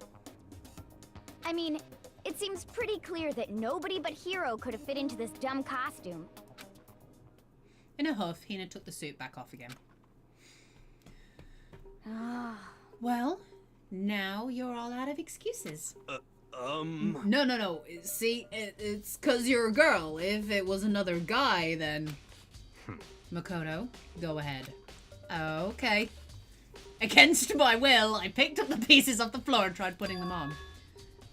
Speaker 3: I mean, it seems pretty clear that nobody but Hero could have fit into this dumb costume.
Speaker 1: In a huff, Hina took the suit back off again. Well, now you're all out of excuses. No. See, it's 'cause you're a girl. If it was another guy, then... Makoto, go ahead. Okay. Against my will, I picked up the pieces off the floor and tried putting them on.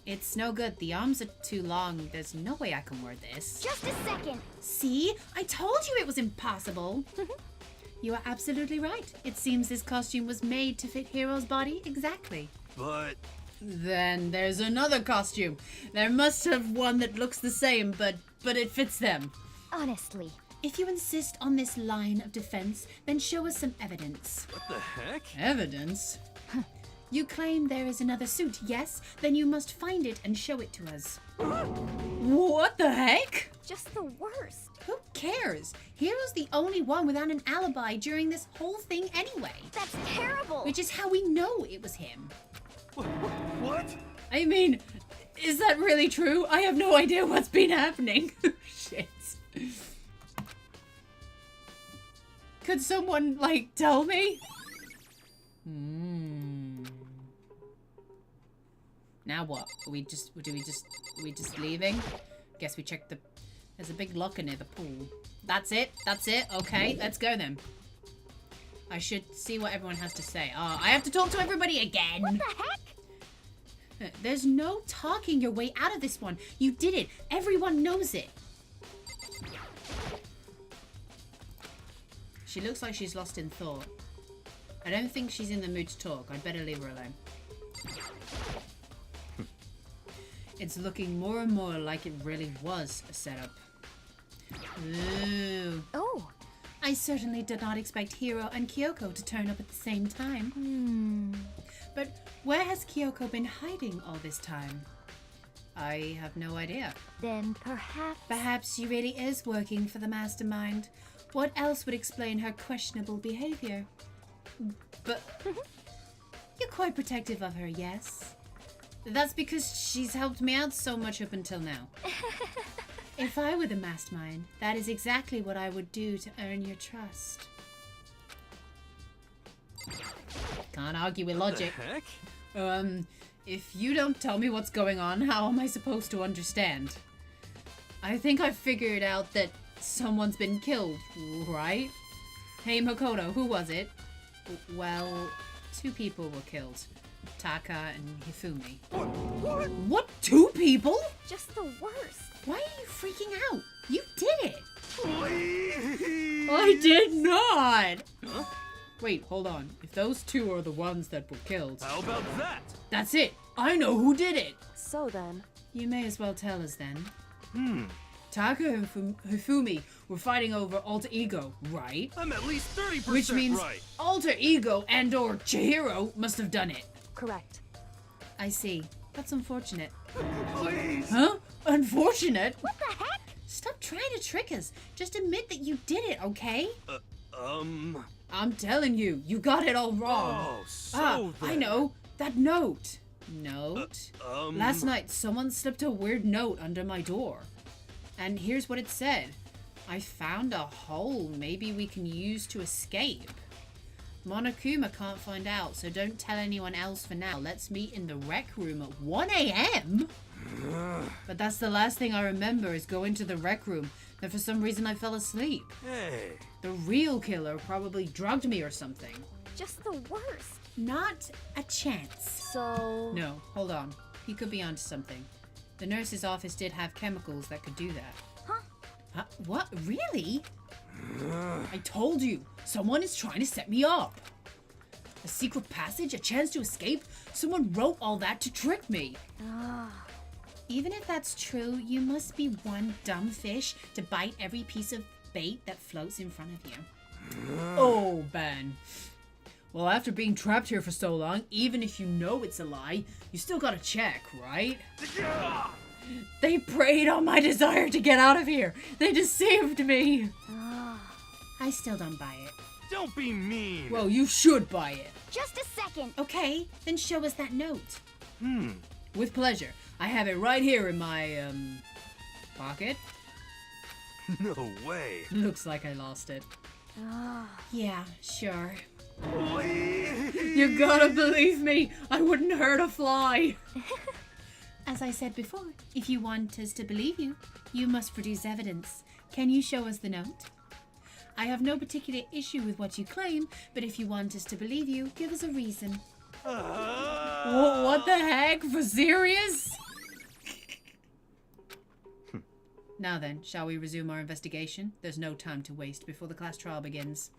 Speaker 1: It's no good. The arms are too long. There's no way I can wear this.
Speaker 3: Just a second.
Speaker 1: See? I told you it was impossible. You are absolutely right. It seems this costume was made to fit Hero's body exactly.
Speaker 9: But...
Speaker 1: Then there's another costume. There must have one that looks the same, but it fits them.
Speaker 3: Honestly.
Speaker 1: If you insist on this line of defense, then show us some evidence.
Speaker 9: what the heck?
Speaker 1: Evidence? You claim there is another suit, yes? Then you must find it and show it to us. What the heck?
Speaker 3: Just the worst.
Speaker 1: Who cares? Hiro's the only one without an alibi during this whole thing anyway.
Speaker 3: That's terrible.
Speaker 1: Which is how we know it was him.
Speaker 9: What?
Speaker 1: I mean, is that really true? I have no idea what's been happening. Shit. Could someone, like, tell me? Now what? Are we just leaving? Guess we check the... There's a big locker near the pool. That's it? That's it? Okay, let's go then. I should see what everyone has to say. I have to talk to everybody again.
Speaker 3: What the heck?
Speaker 1: There's no talking your way out of this one. You did it. Everyone knows it. She looks like she's lost in thought. I don't think she's in the mood to talk. I'd better leave her alone. It's looking more and more like it really was a setup. Ooh.
Speaker 3: Oh.
Speaker 1: I certainly did not expect Hiro and Kyoko to turn up at the same time. But where has Kyoko been hiding all this time? I have no idea.
Speaker 3: Then perhaps...
Speaker 1: Perhaps she really is working for the mastermind. What else would explain her questionable behavior? But you're quite protective of her, yes? That's because she's helped me out so much up until now. If I were the mastermind, that is exactly what I would do to earn your trust. Can't argue with logic.
Speaker 9: What the heck?
Speaker 1: If you don't tell me what's going on, how am I supposed to understand? I think I figured out that someone's been killed, right? Hey Makoto, who was it? Well, 2 people were killed. Taka and Hifumi. What? 2 people?
Speaker 3: Just the worst.
Speaker 1: Why are you freaking out? You did it!
Speaker 9: Please.
Speaker 1: I did not!
Speaker 9: Huh?
Speaker 1: Wait, hold on. If those 2 are the ones that were killed...
Speaker 9: How about that?
Speaker 1: That's it! I know who did it!
Speaker 6: So then...
Speaker 1: You may as well tell us then. Taka and Hifumi were fighting over Alter Ego, right?
Speaker 9: I'm at least 30%
Speaker 1: Which means
Speaker 9: right.
Speaker 1: Alter Ego and or Chihiro must have done it.
Speaker 6: Correct.
Speaker 1: I see. That's unfortunate.
Speaker 9: Please.
Speaker 1: Huh? Unfortunate?
Speaker 3: What the heck?
Speaker 1: Stop trying to trick us. Just admit that you did it, okay? I'm telling you, you got it all wrong.
Speaker 9: Oh, so
Speaker 1: I
Speaker 9: then.
Speaker 1: know. That note. Note? Last night, someone slipped a weird note under my door. And here's what it said. I found a hole maybe we can use to escape. Monokuma can't find out, so don't tell anyone else for now. Let's meet in the rec room at 1 a.m.? But that's the last thing I remember is going to the rec room. Then for some reason I fell asleep.
Speaker 9: Hey.
Speaker 1: The real killer probably drugged me or something.
Speaker 3: Just the worst.
Speaker 1: Not a chance.
Speaker 6: So...
Speaker 1: No, hold on. He could be onto something. The nurse's office did have chemicals that could do that.
Speaker 3: Huh?
Speaker 1: What? Really? I told you. Someone is trying to set me up. A secret passage? A chance to escape? Someone wrote all that to trick me. Even if that's true, you must be one dumb fish to bite every piece of bait that floats in front of you. Oh, Ben. Well, after being trapped here for so long, even if you know it's a lie, you still gotta check, right? They preyed on my desire to get out of here. They deceived me. I still don't buy it.
Speaker 9: Don't be mean.
Speaker 1: Well, you should buy it.
Speaker 3: Just a second.
Speaker 1: Okay, then show us that note. With pleasure. I have it right here in my, pocket.
Speaker 9: No way.
Speaker 1: Looks like I lost it. Yeah, sure.
Speaker 9: Please.
Speaker 1: You gotta believe me. I wouldn't hurt a fly. As I said before, if you want us to believe you, you must produce evidence. Can you show us the note? I have no particular issue with what you claim, but if you want us to believe you, give us a reason. What the heck? For serious? Now then, shall we resume our investigation? There's no time to waste before the class trial begins.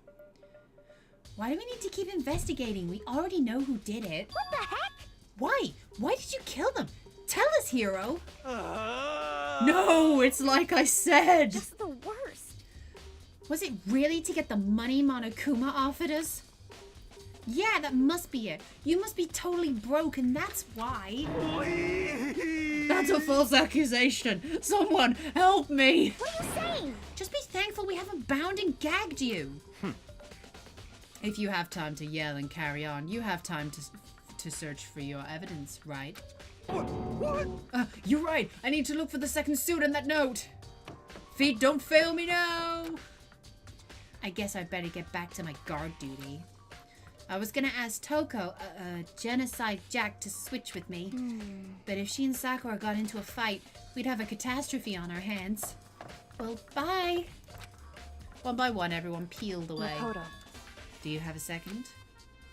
Speaker 1: Why do we need to keep investigating? We already know who did it.
Speaker 3: What the heck?
Speaker 1: Why? Why did you kill them? Tell us, Hiro. No, it's like I said.
Speaker 3: Just the worst.
Speaker 1: Was it really to get the money Monokuma offered us? Yeah, that must be it. You must be totally broke and that's why.
Speaker 9: Please.
Speaker 1: That's a false accusation. Someone help me.
Speaker 3: What are you saying?
Speaker 1: Just be thankful we haven't bound and gagged you. If you have time to yell and carry on, you have time to search for your evidence, right?
Speaker 9: What?
Speaker 1: You're right. I need to look for the second suit in that note. Feet, don't fail me now. I guess I'd better get back to my guard duty. I was gonna ask Toko, Genocide Jack, to switch with me. But if she and Sakura got into a fight, we'd have a catastrophe on our hands. Well, bye. One by one, everyone peeled away.
Speaker 6: Makoto.
Speaker 1: Do you have a second?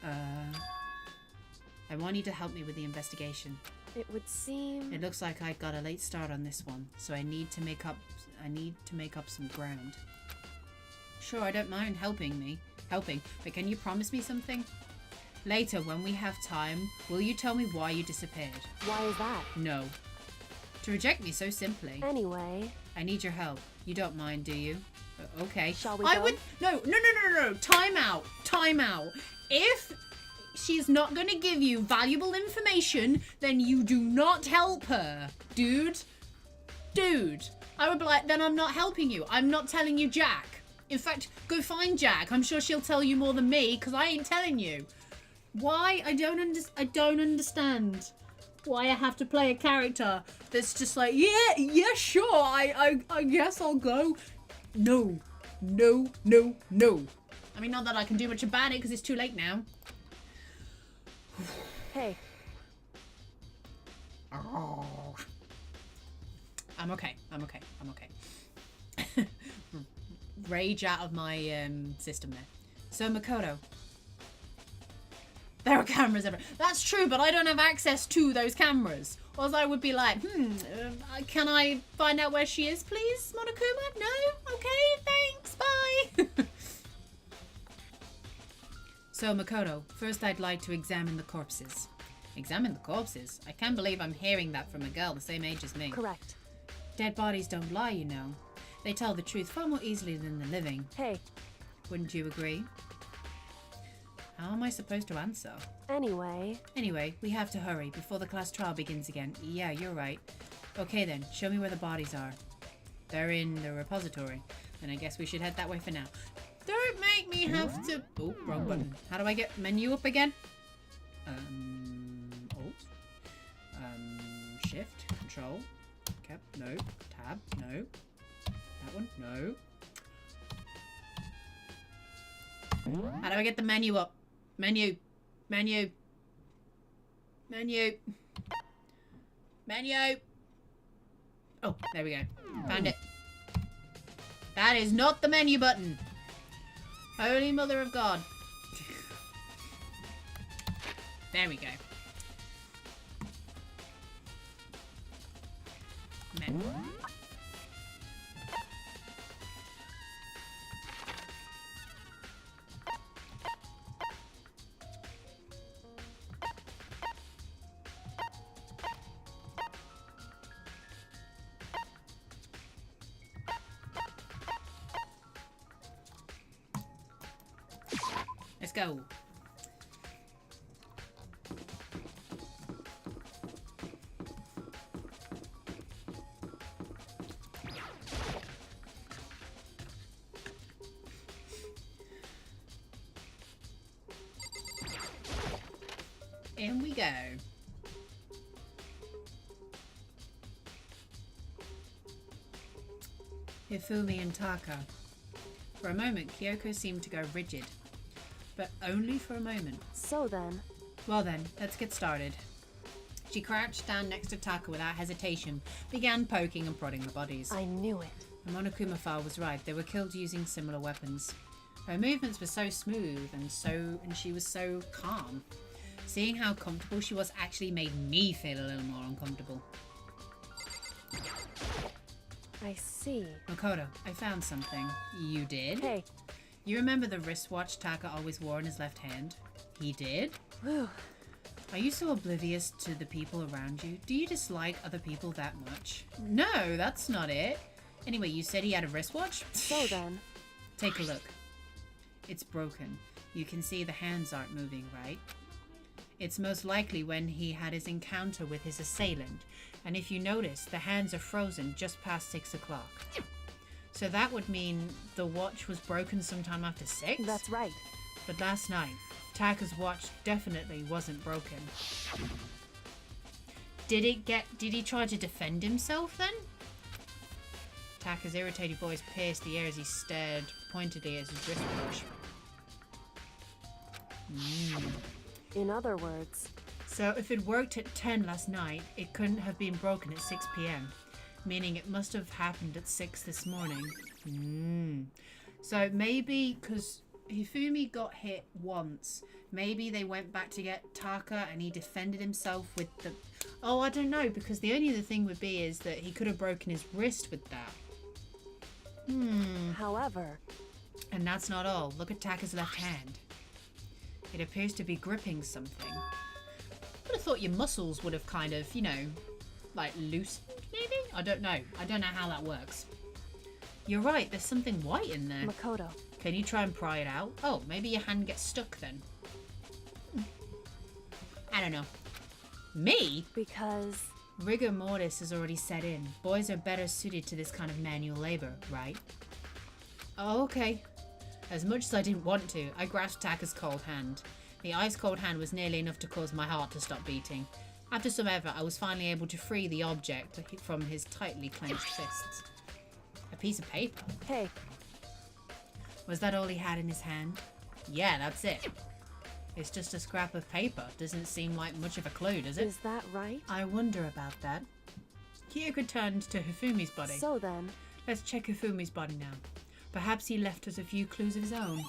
Speaker 1: I want you to help me with the investigation.
Speaker 6: It would seem...
Speaker 1: It looks like I got a late start on this one, so I need to make up some ground. Sure, I don't mind helping, but can you promise me something? Later, when we have time, will you tell me why you disappeared?
Speaker 6: Why is that?
Speaker 1: No. To reject me so simply.
Speaker 6: Anyway...
Speaker 1: I need your help. You don't mind, do you? Okay.
Speaker 6: Shall we
Speaker 1: I
Speaker 6: go?
Speaker 1: would... No. Time out. If she's not going to give you valuable information, then you do not help her. Dude. I would be like, then I'm not helping you. I'm not telling you Jack. In fact, go find Jack. I'm sure she'll tell you more than me, because I ain't telling you. Why? I don't understand why I have to play a character that's just like, yeah, sure, I guess I'll go. No. I mean, not that I can do much about it, because it's too late now.
Speaker 6: Hey.
Speaker 1: Oh. I'm okay. Rage out of my system there. So, Makoto. There are cameras everywhere. That's true, but I don't have access to those cameras. Or else I would be like, can I find out where she is, please, Monokuma? No? Okay, thanks, bye. So, Makoto, first I'd like to examine the corpses. Examine the corpses? I can't believe I'm hearing that from a girl the same age as me.
Speaker 6: Correct.
Speaker 1: Dead bodies don't lie, you know. They tell the truth far more easily than the living.
Speaker 6: Hey.
Speaker 1: Wouldn't you agree? How am I supposed to answer?
Speaker 6: Anyway,
Speaker 1: we have to hurry before the class trial begins again. Yeah, you're right. Okay then, show me where the bodies are. They're in the repository. Then I guess we should head that way for now. Don't make me have to... Oh, wrong button. How do I get menu up again? Alt. Shift. Control. Cap. No. Tab. No. That one. No. How do I get the menu up? Menu. Oh, there we go. Found it. That is not the menu button. Holy Mother of God. There we go. Menu. Let's go. In we go. Hifumi and Taka. For a moment, Kyoko seemed to go rigid. But only for a moment.
Speaker 6: so then...
Speaker 1: Well then, let's get started. She crouched down next to Taka without hesitation, began poking and prodding the bodies.
Speaker 6: I knew it.
Speaker 1: The Monokuma was right. They were killed using similar weapons. Her movements were so smooth and she was so calm. Seeing how comfortable she was actually made me feel a little more uncomfortable.
Speaker 6: I see.
Speaker 1: Makoto, I found something. You did?
Speaker 6: Hey.
Speaker 1: You remember the wristwatch Taka always wore in his left hand? He did?
Speaker 6: Whew.
Speaker 1: Are you so oblivious to the people around you? Do you dislike other people that much? No, that's not it. Anyway, you said he had a wristwatch?
Speaker 6: So then...
Speaker 1: Take a look. It's broken. You can see the hands aren't moving, right? It's most likely when he had his encounter with his assailant, And if you notice, the hands are frozen just past 6 o'clock. So that would mean the watch was broken sometime after 6?
Speaker 6: That's right.
Speaker 1: But last night, Taka's watch definitely wasn't broken. Did he try to defend himself then? Taka's irritated voice pierced the air as he stared pointedly at his wristwatch.
Speaker 6: In other words,
Speaker 1: So if it worked at 10 last night, it couldn't have been broken at 6 p.m. Meaning it must have happened at 6 this morning. So maybe because Hifumi got hit once, maybe they went back to get Taka and he defended himself with the... Oh, I don't know, because the only other thing would be is that he could have broken his wrist with that.
Speaker 6: however,
Speaker 1: And that's not all. Look at Taka's left hand. It appears to be gripping something. I would have thought your muscles would have kind of, you know, like loose, maybe? I don't know. I don't know how that works. You're right, there's something white in there.
Speaker 6: Makoto,
Speaker 1: Can you try and pry it out? Oh, maybe your hand gets stuck then. I don't know. Me?
Speaker 6: because
Speaker 1: Rigor mortis has already set in. Boys are better suited to this kind of manual labor, right? Oh, okay. As much as I didn't want to, I grasped Taka's cold hand. The ice-cold hand was nearly enough to cause my heart to stop beating. After some effort, I was finally able to free the object from his tightly clenched fists. A piece of paper.
Speaker 6: hey,
Speaker 1: Was that all he had in his hand? Yeah, that's it. It's just a scrap of paper. Doesn't seem like much of a clue, does it?
Speaker 6: is that right?
Speaker 1: I wonder about that. Kyoko turned to Hifumi's body.
Speaker 6: So then,
Speaker 1: Let's check Hifumi's body now. Perhaps he left us a few clues of his own.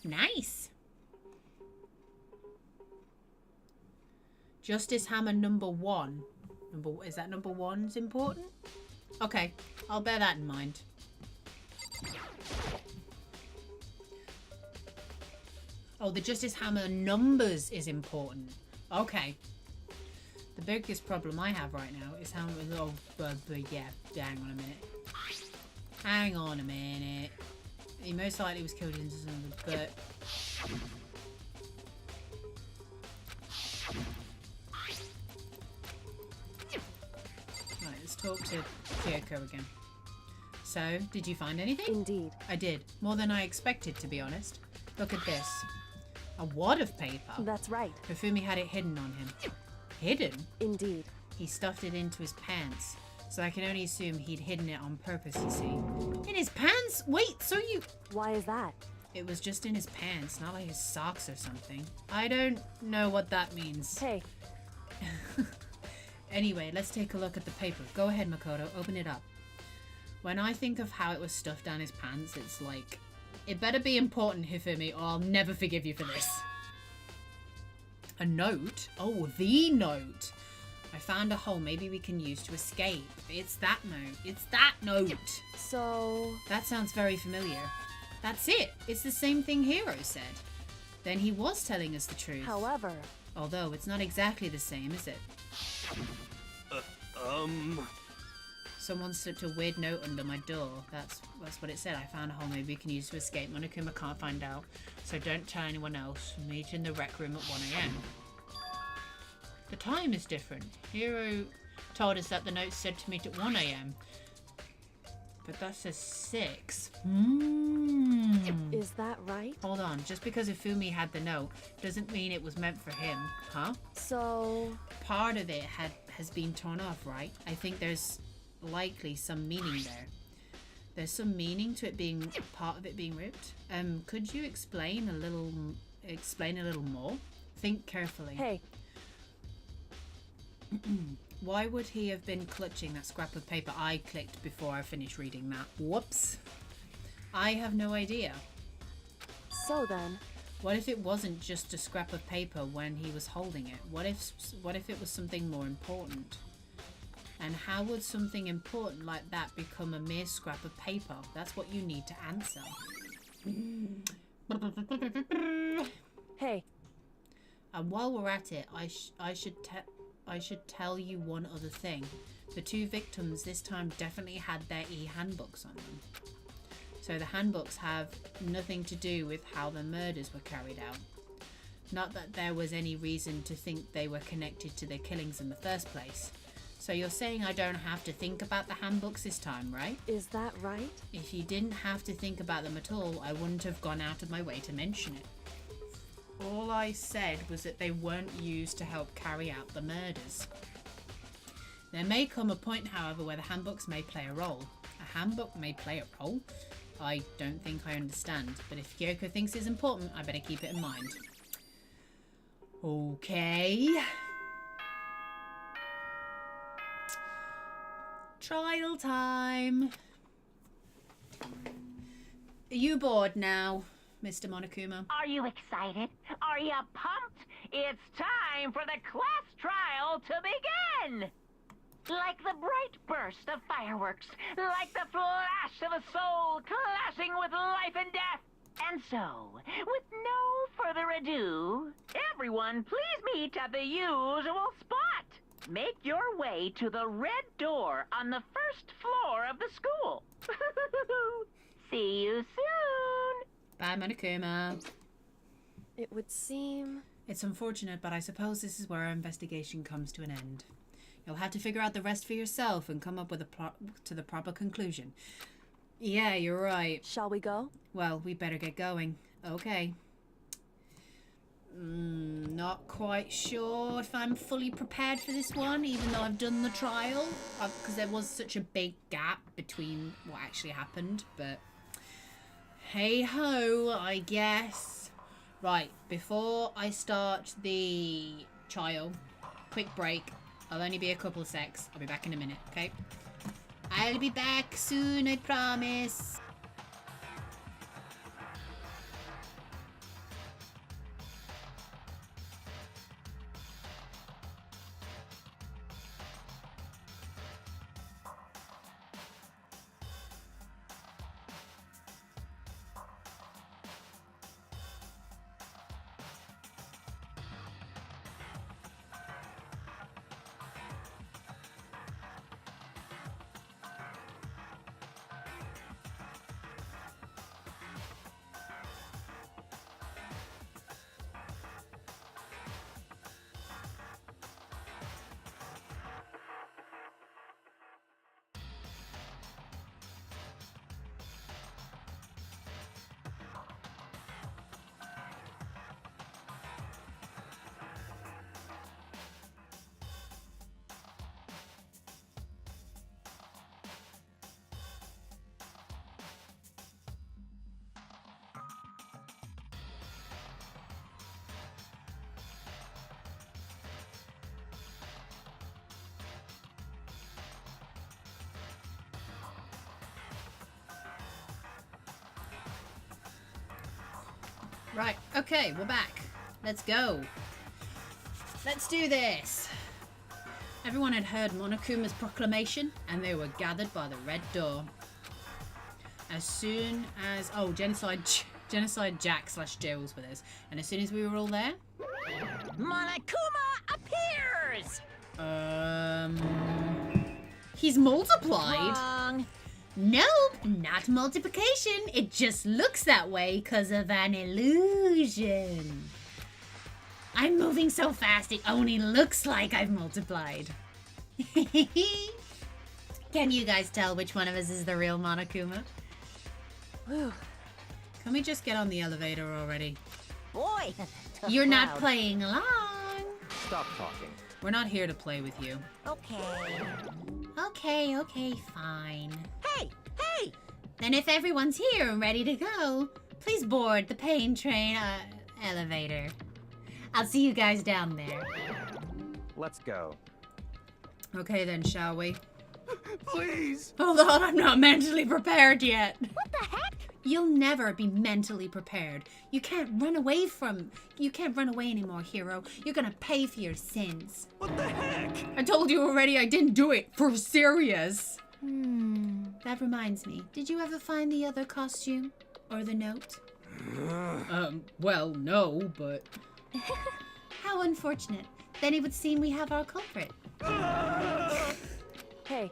Speaker 1: Nice! Justice Hammer number 1. Is that number 1's important? Okay, I'll bear that in mind. Oh, the Justice Hammer numbers is important. Okay. The biggest problem I have right now is how... Oh, yeah, hang on a minute. Hang on a minute. He most likely was killed in something, but... Right, let's talk to Kyoko again. So, did you find anything?
Speaker 6: indeed,
Speaker 1: I did. More than I expected, to be honest. Look at this. A wad of paper.
Speaker 6: that's right.
Speaker 1: Hifumi had it hidden on him. Hidden?
Speaker 6: Indeed.
Speaker 1: He stuffed it into his pants. So I can only assume he'd hidden it on purpose, you see. In his pants? Wait, so you...
Speaker 6: Why is that?
Speaker 1: It was just in his pants, not like his socks or something. I don't know what that means.
Speaker 6: Hey,
Speaker 1: Anyway, let's take a look at the paper. Go ahead, Makoto, open it up. When I think of how it was stuffed down his pants, it's like... It better be important, Hifumi, or I'll never forgive you for this. A note? Oh, the note. I found a hole maybe we can use to escape. It's that note. It's that note.
Speaker 6: so...
Speaker 1: That sounds very familiar. That's it. It's the same thing Hero said. Then he was telling us the truth.
Speaker 6: However,
Speaker 1: Although it's not exactly the same, is it? Someone slipped a weird note under my door. That's what it said. I found a hole maybe we can use to escape. Monokuma can't find out. So don't tell anyone else. Meet in the rec room at 1 a.m. The time is different. Hero told us that the note said to meet at 1 a.m. But that says 6.
Speaker 6: is that right?
Speaker 1: Hold on. Just because Hifumi had the note doesn't mean it was meant for him. Huh?
Speaker 6: So...
Speaker 1: Part of it has been torn off, right? I think there's likely some meaning there. There's some meaning to it being part of it being ripped. Could you explain a little more? Think carefully.
Speaker 6: Hey,
Speaker 1: Why would he have been clutching that scrap of paper I clicked before I finished reading that? Whoops. I have no idea.
Speaker 6: so then,
Speaker 1: What if it wasn't just a scrap of paper when he was holding it? What if it was something more important? And how would something important like that become a mere scrap of paper? That's what you need to answer.
Speaker 6: hey,
Speaker 1: And while we're at it, I should tell you one other thing. The 2 victims this time definitely had their e-handbooks on them. So the handbooks have nothing to do with how the murders were carried out. Not that there was any reason to think they were connected to the killings in the first place. So you're saying I don't have to think about the handbooks this time, right?
Speaker 6: Is that right?
Speaker 1: If you didn't have to think about them at all, I wouldn't have gone out of my way to mention it. All I said was that they weren't used to help carry out the murders. There may come a point, however, where the handbooks may play a role. A handbook may play a role? I don't think I understand, but if Kyoko thinks it's important, I better keep it in mind. Okay. Trial time. Are you bored now, Mr. Monokuma?
Speaker 2: Are you excited? Are you pumped? It's time for the class trial to begin! Like the bright burst of fireworks, like the flash of a soul clashing with life and death. And so, with no further ado, everyone please meet at the usual spot. Make your way to the red door on the first floor of the school. See you soon.
Speaker 1: Bye, Monokuma.
Speaker 6: It would seem...
Speaker 1: It's unfortunate, but I suppose this is where our investigation comes to an end. You'll have to figure out the rest for yourself and come up with to the proper conclusion. Yeah, you're right.
Speaker 6: Shall we go?
Speaker 1: Well, we better get going. Okay. Not quite sure if I'm fully prepared for this one, even though I've done the trial. Because there was such a big gap between what actually happened. But hey ho, I guess. Right, before I start the trial, quick break. I'll only be a couple of secs. I'll be back in a minute, okay? I'll be back soon, I promise. Right, okay, we're back. Let's go. Let's do this. Everyone had heard Monokuma's proclamation, and they were gathered by the red door. As soon as... Oh, Genocide Jack / Joe was with us. And as soon as we were all there...
Speaker 5: Monokuma appears!
Speaker 1: He's multiplied?
Speaker 5: Wrong.
Speaker 1: Nope, not multiplication. It just looks that way because of an illusion. I'm moving so fast it only looks like I've multiplied. Can you guys tell which one of us is the real Monokuma?
Speaker 6: Whew.
Speaker 1: Can we just get on the elevator already?
Speaker 5: Boy, tough
Speaker 1: You're not
Speaker 5: crowd.
Speaker 1: playing along.
Speaker 4: Stop talking.
Speaker 1: We're not here to play with you.
Speaker 5: Okay.
Speaker 1: Okay, fine.
Speaker 5: Hey!
Speaker 1: Then if everyone's here and ready to go, please board the pain train elevator. I'll see you guys down there.
Speaker 4: Let's go.
Speaker 1: Okay then, shall we?
Speaker 9: Please!
Speaker 1: Hold on, I'm not mentally prepared yet.
Speaker 3: What the heck?
Speaker 1: You'll never be mentally prepared. You can't run away anymore, hero. You're gonna pay for your sins.
Speaker 9: What the heck?
Speaker 1: I told you already I didn't do it. For serious. That reminds me. Did you ever find the other costume? Or the note? Well, no, but... How unfortunate. Then it would seem we have our culprit.
Speaker 6: Hey,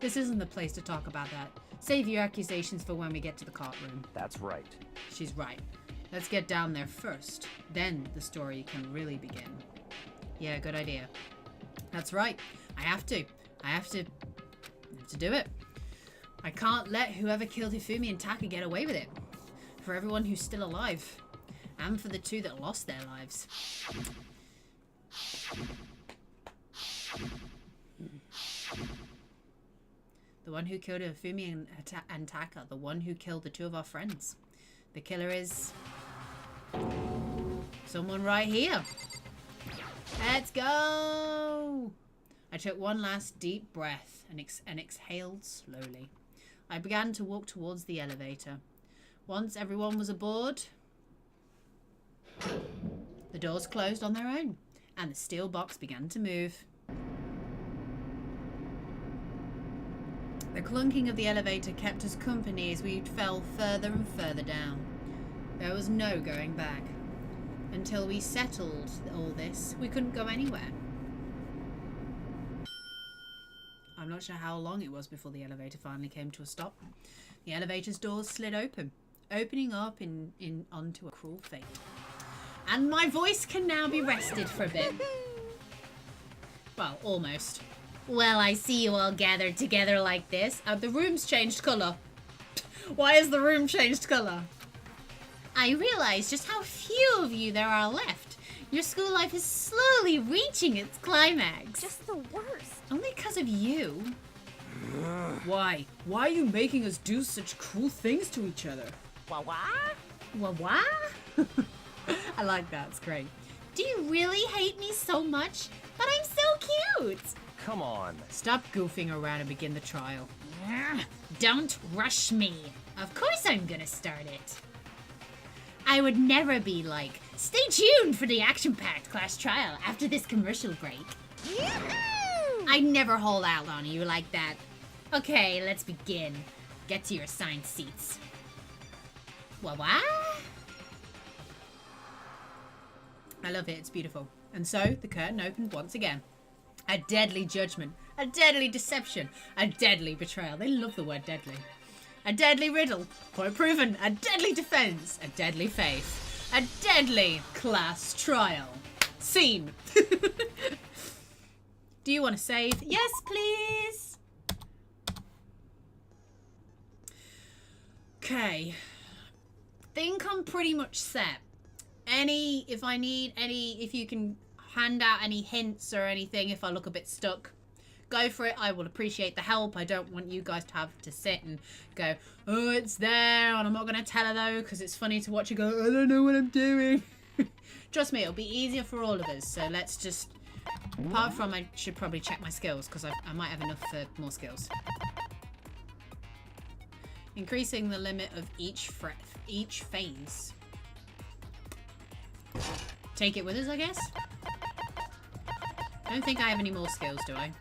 Speaker 1: This isn't the place to talk about that. Save your accusations for when we get to the courtroom.
Speaker 4: That's right.
Speaker 1: She's right. Let's get down there first. Then the story can really begin. Yeah, good idea. That's right. I have to. I have to do it. I can't let whoever killed Hifumi and Taka get away with it. For everyone who's still alive. And for the two that lost their lives. The one who killed Hifumi and Taka. The one who killed the two of our friends. The killer is... someone right here. Let's go! I took one last deep breath and exhaled slowly. I began to walk towards the elevator. Once everyone was aboard, the doors closed on their own, and the steel box began to move. The clunking of the elevator kept us company as we fell further and further down. There was no going back. Until we settled all this, we couldn't go anywhere. I'm not sure how long it was before the elevator finally came to a stop. The elevator's doors slid open, opening up onto a cruel fate. And my voice can now be rested for a bit. Well, almost. Well, I see you all gathered together like this. The room's changed colour. Why has the room changed colour? I realize just how few of you there are left. Your school life is slowly reaching its climax.
Speaker 3: Just the worst.
Speaker 1: Only because of you. Why? Why are you making us do such cruel things to each other?
Speaker 5: Wah-wah?
Speaker 1: Wah-wah? I like that. It's great. Do you really hate me so much? But I'm so cute.
Speaker 4: Come on.
Speaker 1: Stop goofing around and begin the trial. Don't rush me. Of course I'm gonna start it. I would never be like, stay tuned for the action-packed class trial after this commercial break. I'd never hold out on you like that. Okay, let's begin. Get to your assigned seats. What? I love it, it's beautiful. And so, the curtain opened once again. A deadly judgment, a deadly deception, a deadly betrayal. They love the word deadly. A deadly riddle, point proven, a deadly defense, a deadly faith, a deadly class trial. Scene. Do you want to save? Yes, please. Okay. Think I'm pretty much set. If you can hand out any hints or anything, if I look a bit stuck, go for it. I will appreciate the help. I don't want you guys to have to sit and go, oh, it's there, and I'm not going to tell her though, because it's funny to watch her go, I don't know what I'm doing. Trust me, it'll be easier for all of us. So let's just, apart from I should probably check my skills, because I might have enough for more skills. Increasing the limit of each phase. Take it with us, I guess. I don't think I have any more skills, do I?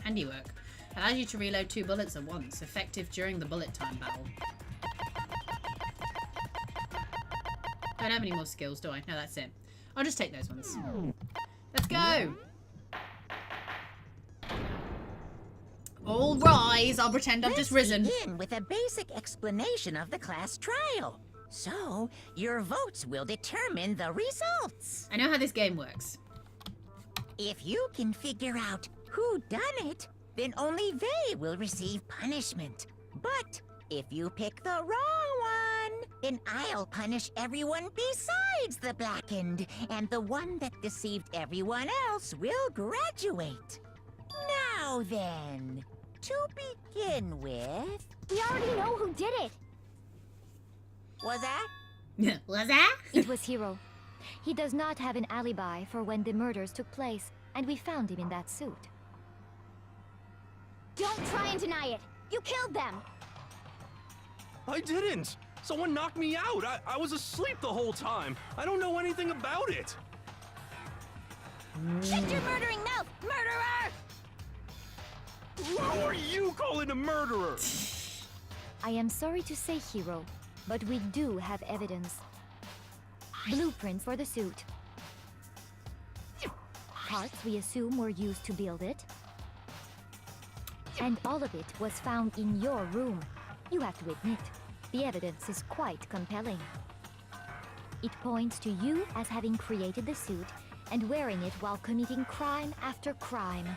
Speaker 1: Handiwork. Allows you to reload 2 bullets at once. Effective during the bullet time battle. Don't have any more skills, do I? No, that's it. I'll just take those ones. Let's go! All rise! I'll pretend I've just risen.
Speaker 5: Let's begin with a basic explanation of the class trial. So, your votes will determine the results.
Speaker 1: I know how this game works.
Speaker 5: If you can figure out who done it, then only they will receive punishment. But if you pick the wrong one, then I'll punish everyone besides the blackened, and the one that deceived everyone else will graduate. Now then, to begin with...
Speaker 3: We already know who did it.
Speaker 5: Was that?
Speaker 1: Was that?
Speaker 3: It was Hiro. He does not have an alibi for when the murders took place, and we found him in that suit. Don't try and deny it! You killed them!
Speaker 9: I didn't! Someone knocked me out! I was asleep the whole time! I don't know anything about it!
Speaker 3: Shut your murdering mouth, murderer!
Speaker 9: Who are you calling a murderer?
Speaker 3: I am sorry to say, Hiro, but we do have evidence. Blueprints for the suit. Parts we assume were used to build it. And all of it was found in your room. You have to admit, the evidence is quite compelling. It points to you as having created the suit and wearing it while committing crime after crime.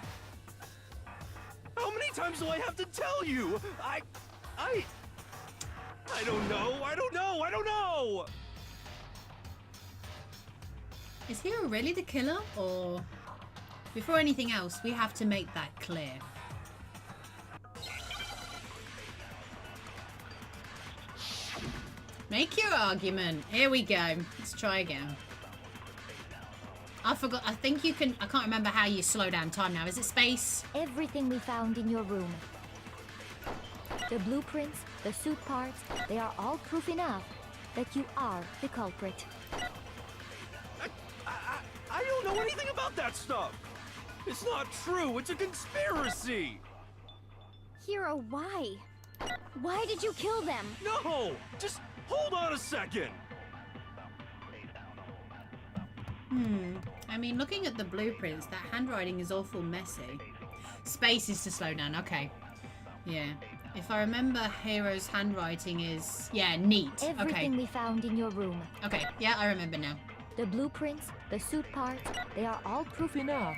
Speaker 9: times do I have to tell you? I don't know. I don't know.
Speaker 1: Is Hiro really the killer, or before anything else, we have to make that clear. Make your argument. Here we go. Let's try again. I forgot. I think you can. I can't remember how you slow down time now. Is it space?
Speaker 3: Everything we found in your room. The blueprints, the suit parts, they are all proof enough that you are the culprit.
Speaker 9: I don't know anything about that stuff. It's not true. It's a conspiracy.
Speaker 3: Hiro, why? Why did you kill them?
Speaker 9: No, just hold on a second.
Speaker 1: I mean, looking at the blueprints, that handwriting is awful messy. Space is to slow down. Okay. Yeah. If I remember, Hiro's handwriting is... Yeah, neat.
Speaker 3: Everything we found in your room.
Speaker 1: Okay. Yeah, I remember now.
Speaker 3: The blueprints, the suit parts, they are all proof enough.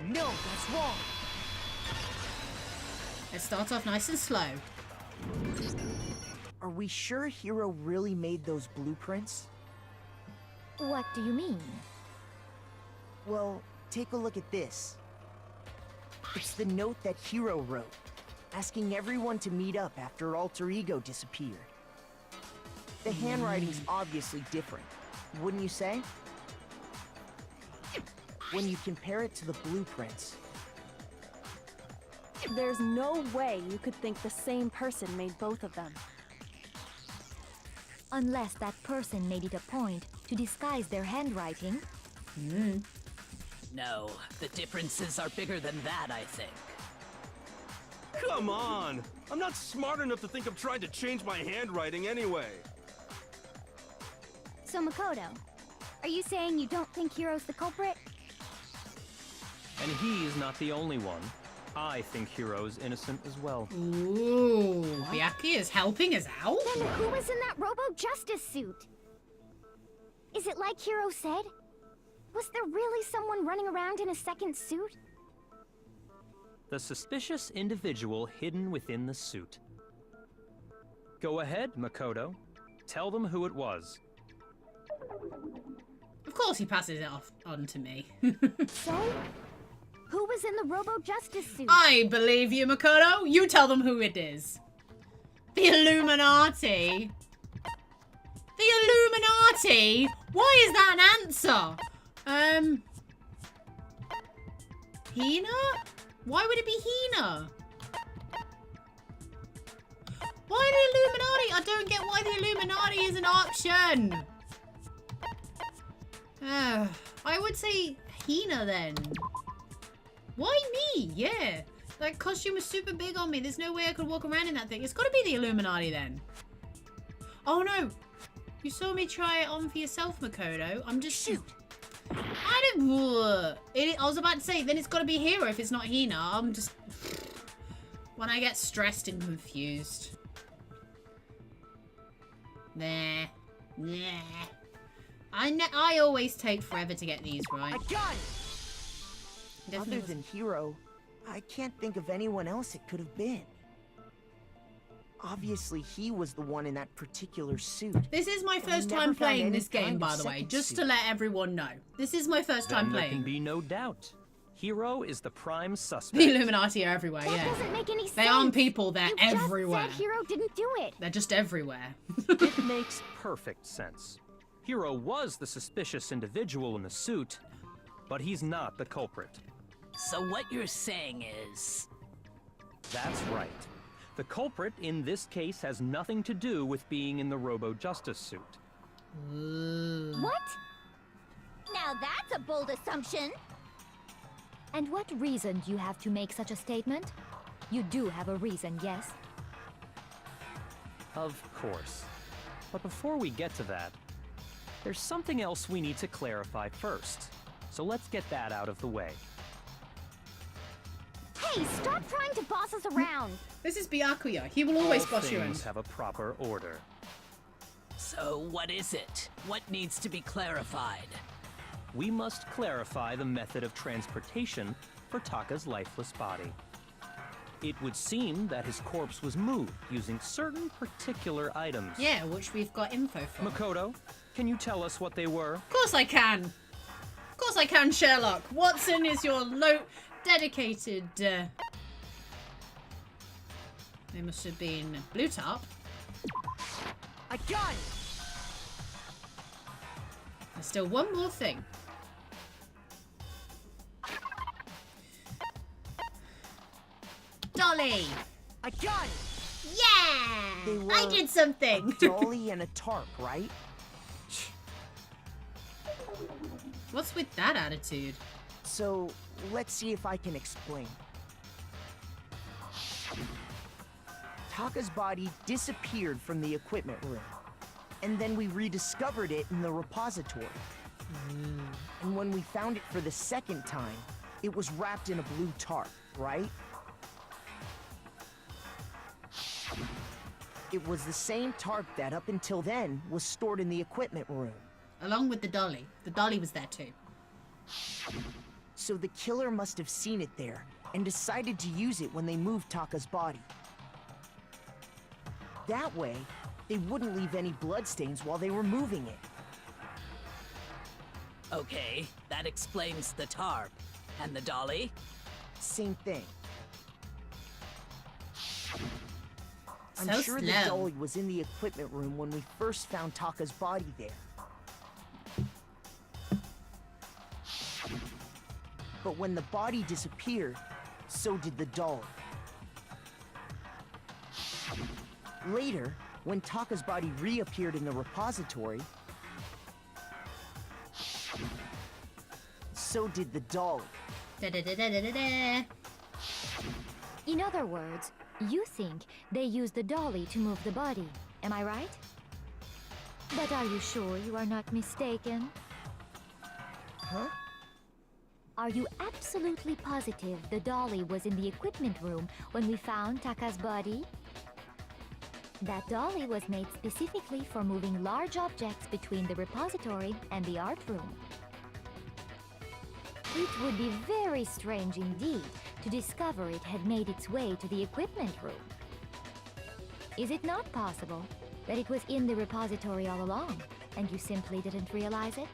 Speaker 5: No, that's wrong.
Speaker 1: Let's start off nice and slow.
Speaker 10: Are we sure Hiro really made those blueprints?
Speaker 3: What do you mean?
Speaker 10: Well, take a look at this. It's the note that Hiro wrote, asking everyone to meet up after Alter Ego disappeared. The handwriting's obviously different, wouldn't you say? When you compare it to the blueprints.
Speaker 6: There's no way you could think the same person made both of them.
Speaker 3: Unless that person made it a point to disguise their handwriting.
Speaker 8: No, the differences are bigger than that, I think.
Speaker 9: Come on! I'm not smart enough to think of trying to change my handwriting anyway.
Speaker 3: So Makoto, are you saying you don't think Hiro's the culprit?
Speaker 4: And he's not the only one. I think Hiro's innocent as well.
Speaker 1: Ooh, Byakuya is helping us out?
Speaker 3: Then who was in that Robo-Justice suit? Is it like Hiro said? Was there really someone running around in a second suit?
Speaker 4: The suspicious individual hidden within the suit. Go ahead, Makoto. Tell them who it was.
Speaker 1: Of course he passes it off on to me.
Speaker 3: So? Who was in the Robo-Justice suit?
Speaker 1: I believe you, Makoto. You tell them who it is. The Illuminati. The Illuminati? Why is that an answer? Hina? Why would it be Hina? Why the Illuminati? I don't get why the Illuminati is an option. I would say Hina then. Why me? Yeah. That costume was super big on me. There's no way I could walk around in that thing. It's got to be the Illuminati then. Oh no. You saw me try it on for yourself, Makoto. I'm just... Shoot. I was about to say, then it's got to be Hiro if it's not Hina. I'm just... When I get stressed and confused. Nah. I always take forever to get these right.
Speaker 10: I got it! Other than Hiro, I can't think of anyone else it could have been. Obviously, he was the one in that particular suit.
Speaker 1: This is my first time playing this game, by the way, just to let everyone know. This is my first time playing.
Speaker 4: There can be no doubt. Hiro is the prime suspect.
Speaker 1: The Illuminati are everywhere,
Speaker 3: That doesn't make any sense.
Speaker 1: They aren't people, they're everywhere.
Speaker 3: You just said Hiro didn't do it.
Speaker 1: They're just everywhere.
Speaker 4: It makes perfect sense. Hiro was the suspicious individual in the suit, but he's not the culprit.
Speaker 8: So what you're saying is...
Speaker 4: That's right. The culprit in this case has nothing to do with being in the Robo-Justice suit.
Speaker 3: What? Now that's a bold assumption. And what reason do you have to make such a statement? You do have a reason, yes?
Speaker 4: Of course. But before we get to that, there's something else we need to clarify first. So let's get that out of the way.
Speaker 3: Hey, stop trying to boss us around!
Speaker 1: This is Byakuya. He will always boss you around.
Speaker 4: Things have a proper order.
Speaker 8: So what is it? What needs to be clarified?
Speaker 4: We must clarify the method of transportation for Taka's lifeless body. It would seem that his corpse was moved using certain particular items.
Speaker 1: Yeah, which we've got info from.
Speaker 4: Makoto, can you tell us what they were?
Speaker 1: Of course I can. Of course I can, Sherlock. Watson is your dedicated... They must have been blue tarp.
Speaker 10: I got it!
Speaker 1: There's still one more thing. Dolly!
Speaker 10: I got it!
Speaker 1: Yeah!
Speaker 10: They were
Speaker 1: I did something!
Speaker 10: A dolly and a tarp, right?
Speaker 1: What's with that attitude?
Speaker 10: So, let's see if I can explain. Taka's body disappeared from the equipment room, and then we rediscovered it in the repository. And when we found it for the second time, it was wrapped in a blue tarp, right? It was the same tarp that, up until then, was stored in the equipment room.
Speaker 1: Along with the dolly. The dolly was there too.
Speaker 10: So the killer must have seen it there, and decided to use it when they moved Taka's body. That way, they wouldn't leave any bloodstains while they were moving it.
Speaker 8: Okay, that explains the tarp. And the dolly?
Speaker 10: Same thing. I'm
Speaker 1: So
Speaker 10: sure the
Speaker 1: slow.
Speaker 10: dolly was in the equipment room when we first found Taka's body there. But when the body disappeared, so did the dolly. Later, when Taka's body reappeared in the repository, so did the dolly.
Speaker 1: Da-da-da-da-da-da.
Speaker 3: In other words, you think they used the dolly to move the body, am I right? But are you sure you are not mistaken?
Speaker 10: Huh?
Speaker 3: Are you absolutely positive the dolly was in the equipment room when we found Taka's body? That dolly was made specifically for moving large objects between the repository and the art room. It would be very strange indeed to discover it had made its way to the equipment room. Is it not possible that it was in the repository all along, and you simply didn't realize it?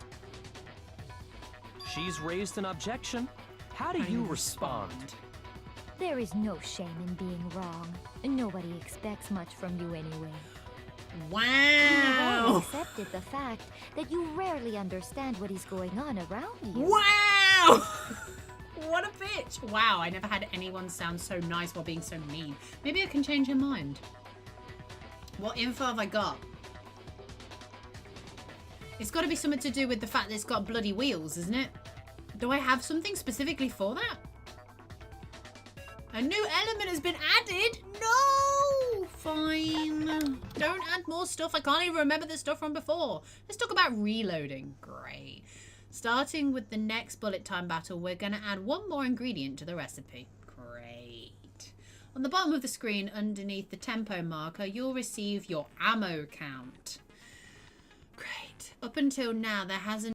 Speaker 4: She's raised an objection. How do you respond?
Speaker 3: There is no shame in being wrong. Nobody expects much from you anyway. You have
Speaker 1: Wow!
Speaker 3: accepted the fact that you rarely understand what is going on around you.
Speaker 1: Wow! What a bitch! Wow, I never had anyone sound so nice while being so mean. Maybe I can change her mind. What info have I got? It's got to be something to do with the fact that it's got bloody wheels, isn't it? Do I have something specifically for that? A new element has been added? No! Fine. Don't add more stuff. I can't even remember the stuff from before. Let's talk about reloading. Great. Starting with the next bullet time battle, we're going to add one more ingredient to the recipe. Great. On the bottom of the screen, underneath the tempo marker, you'll receive your ammo count. Great. Up until now, there hasn't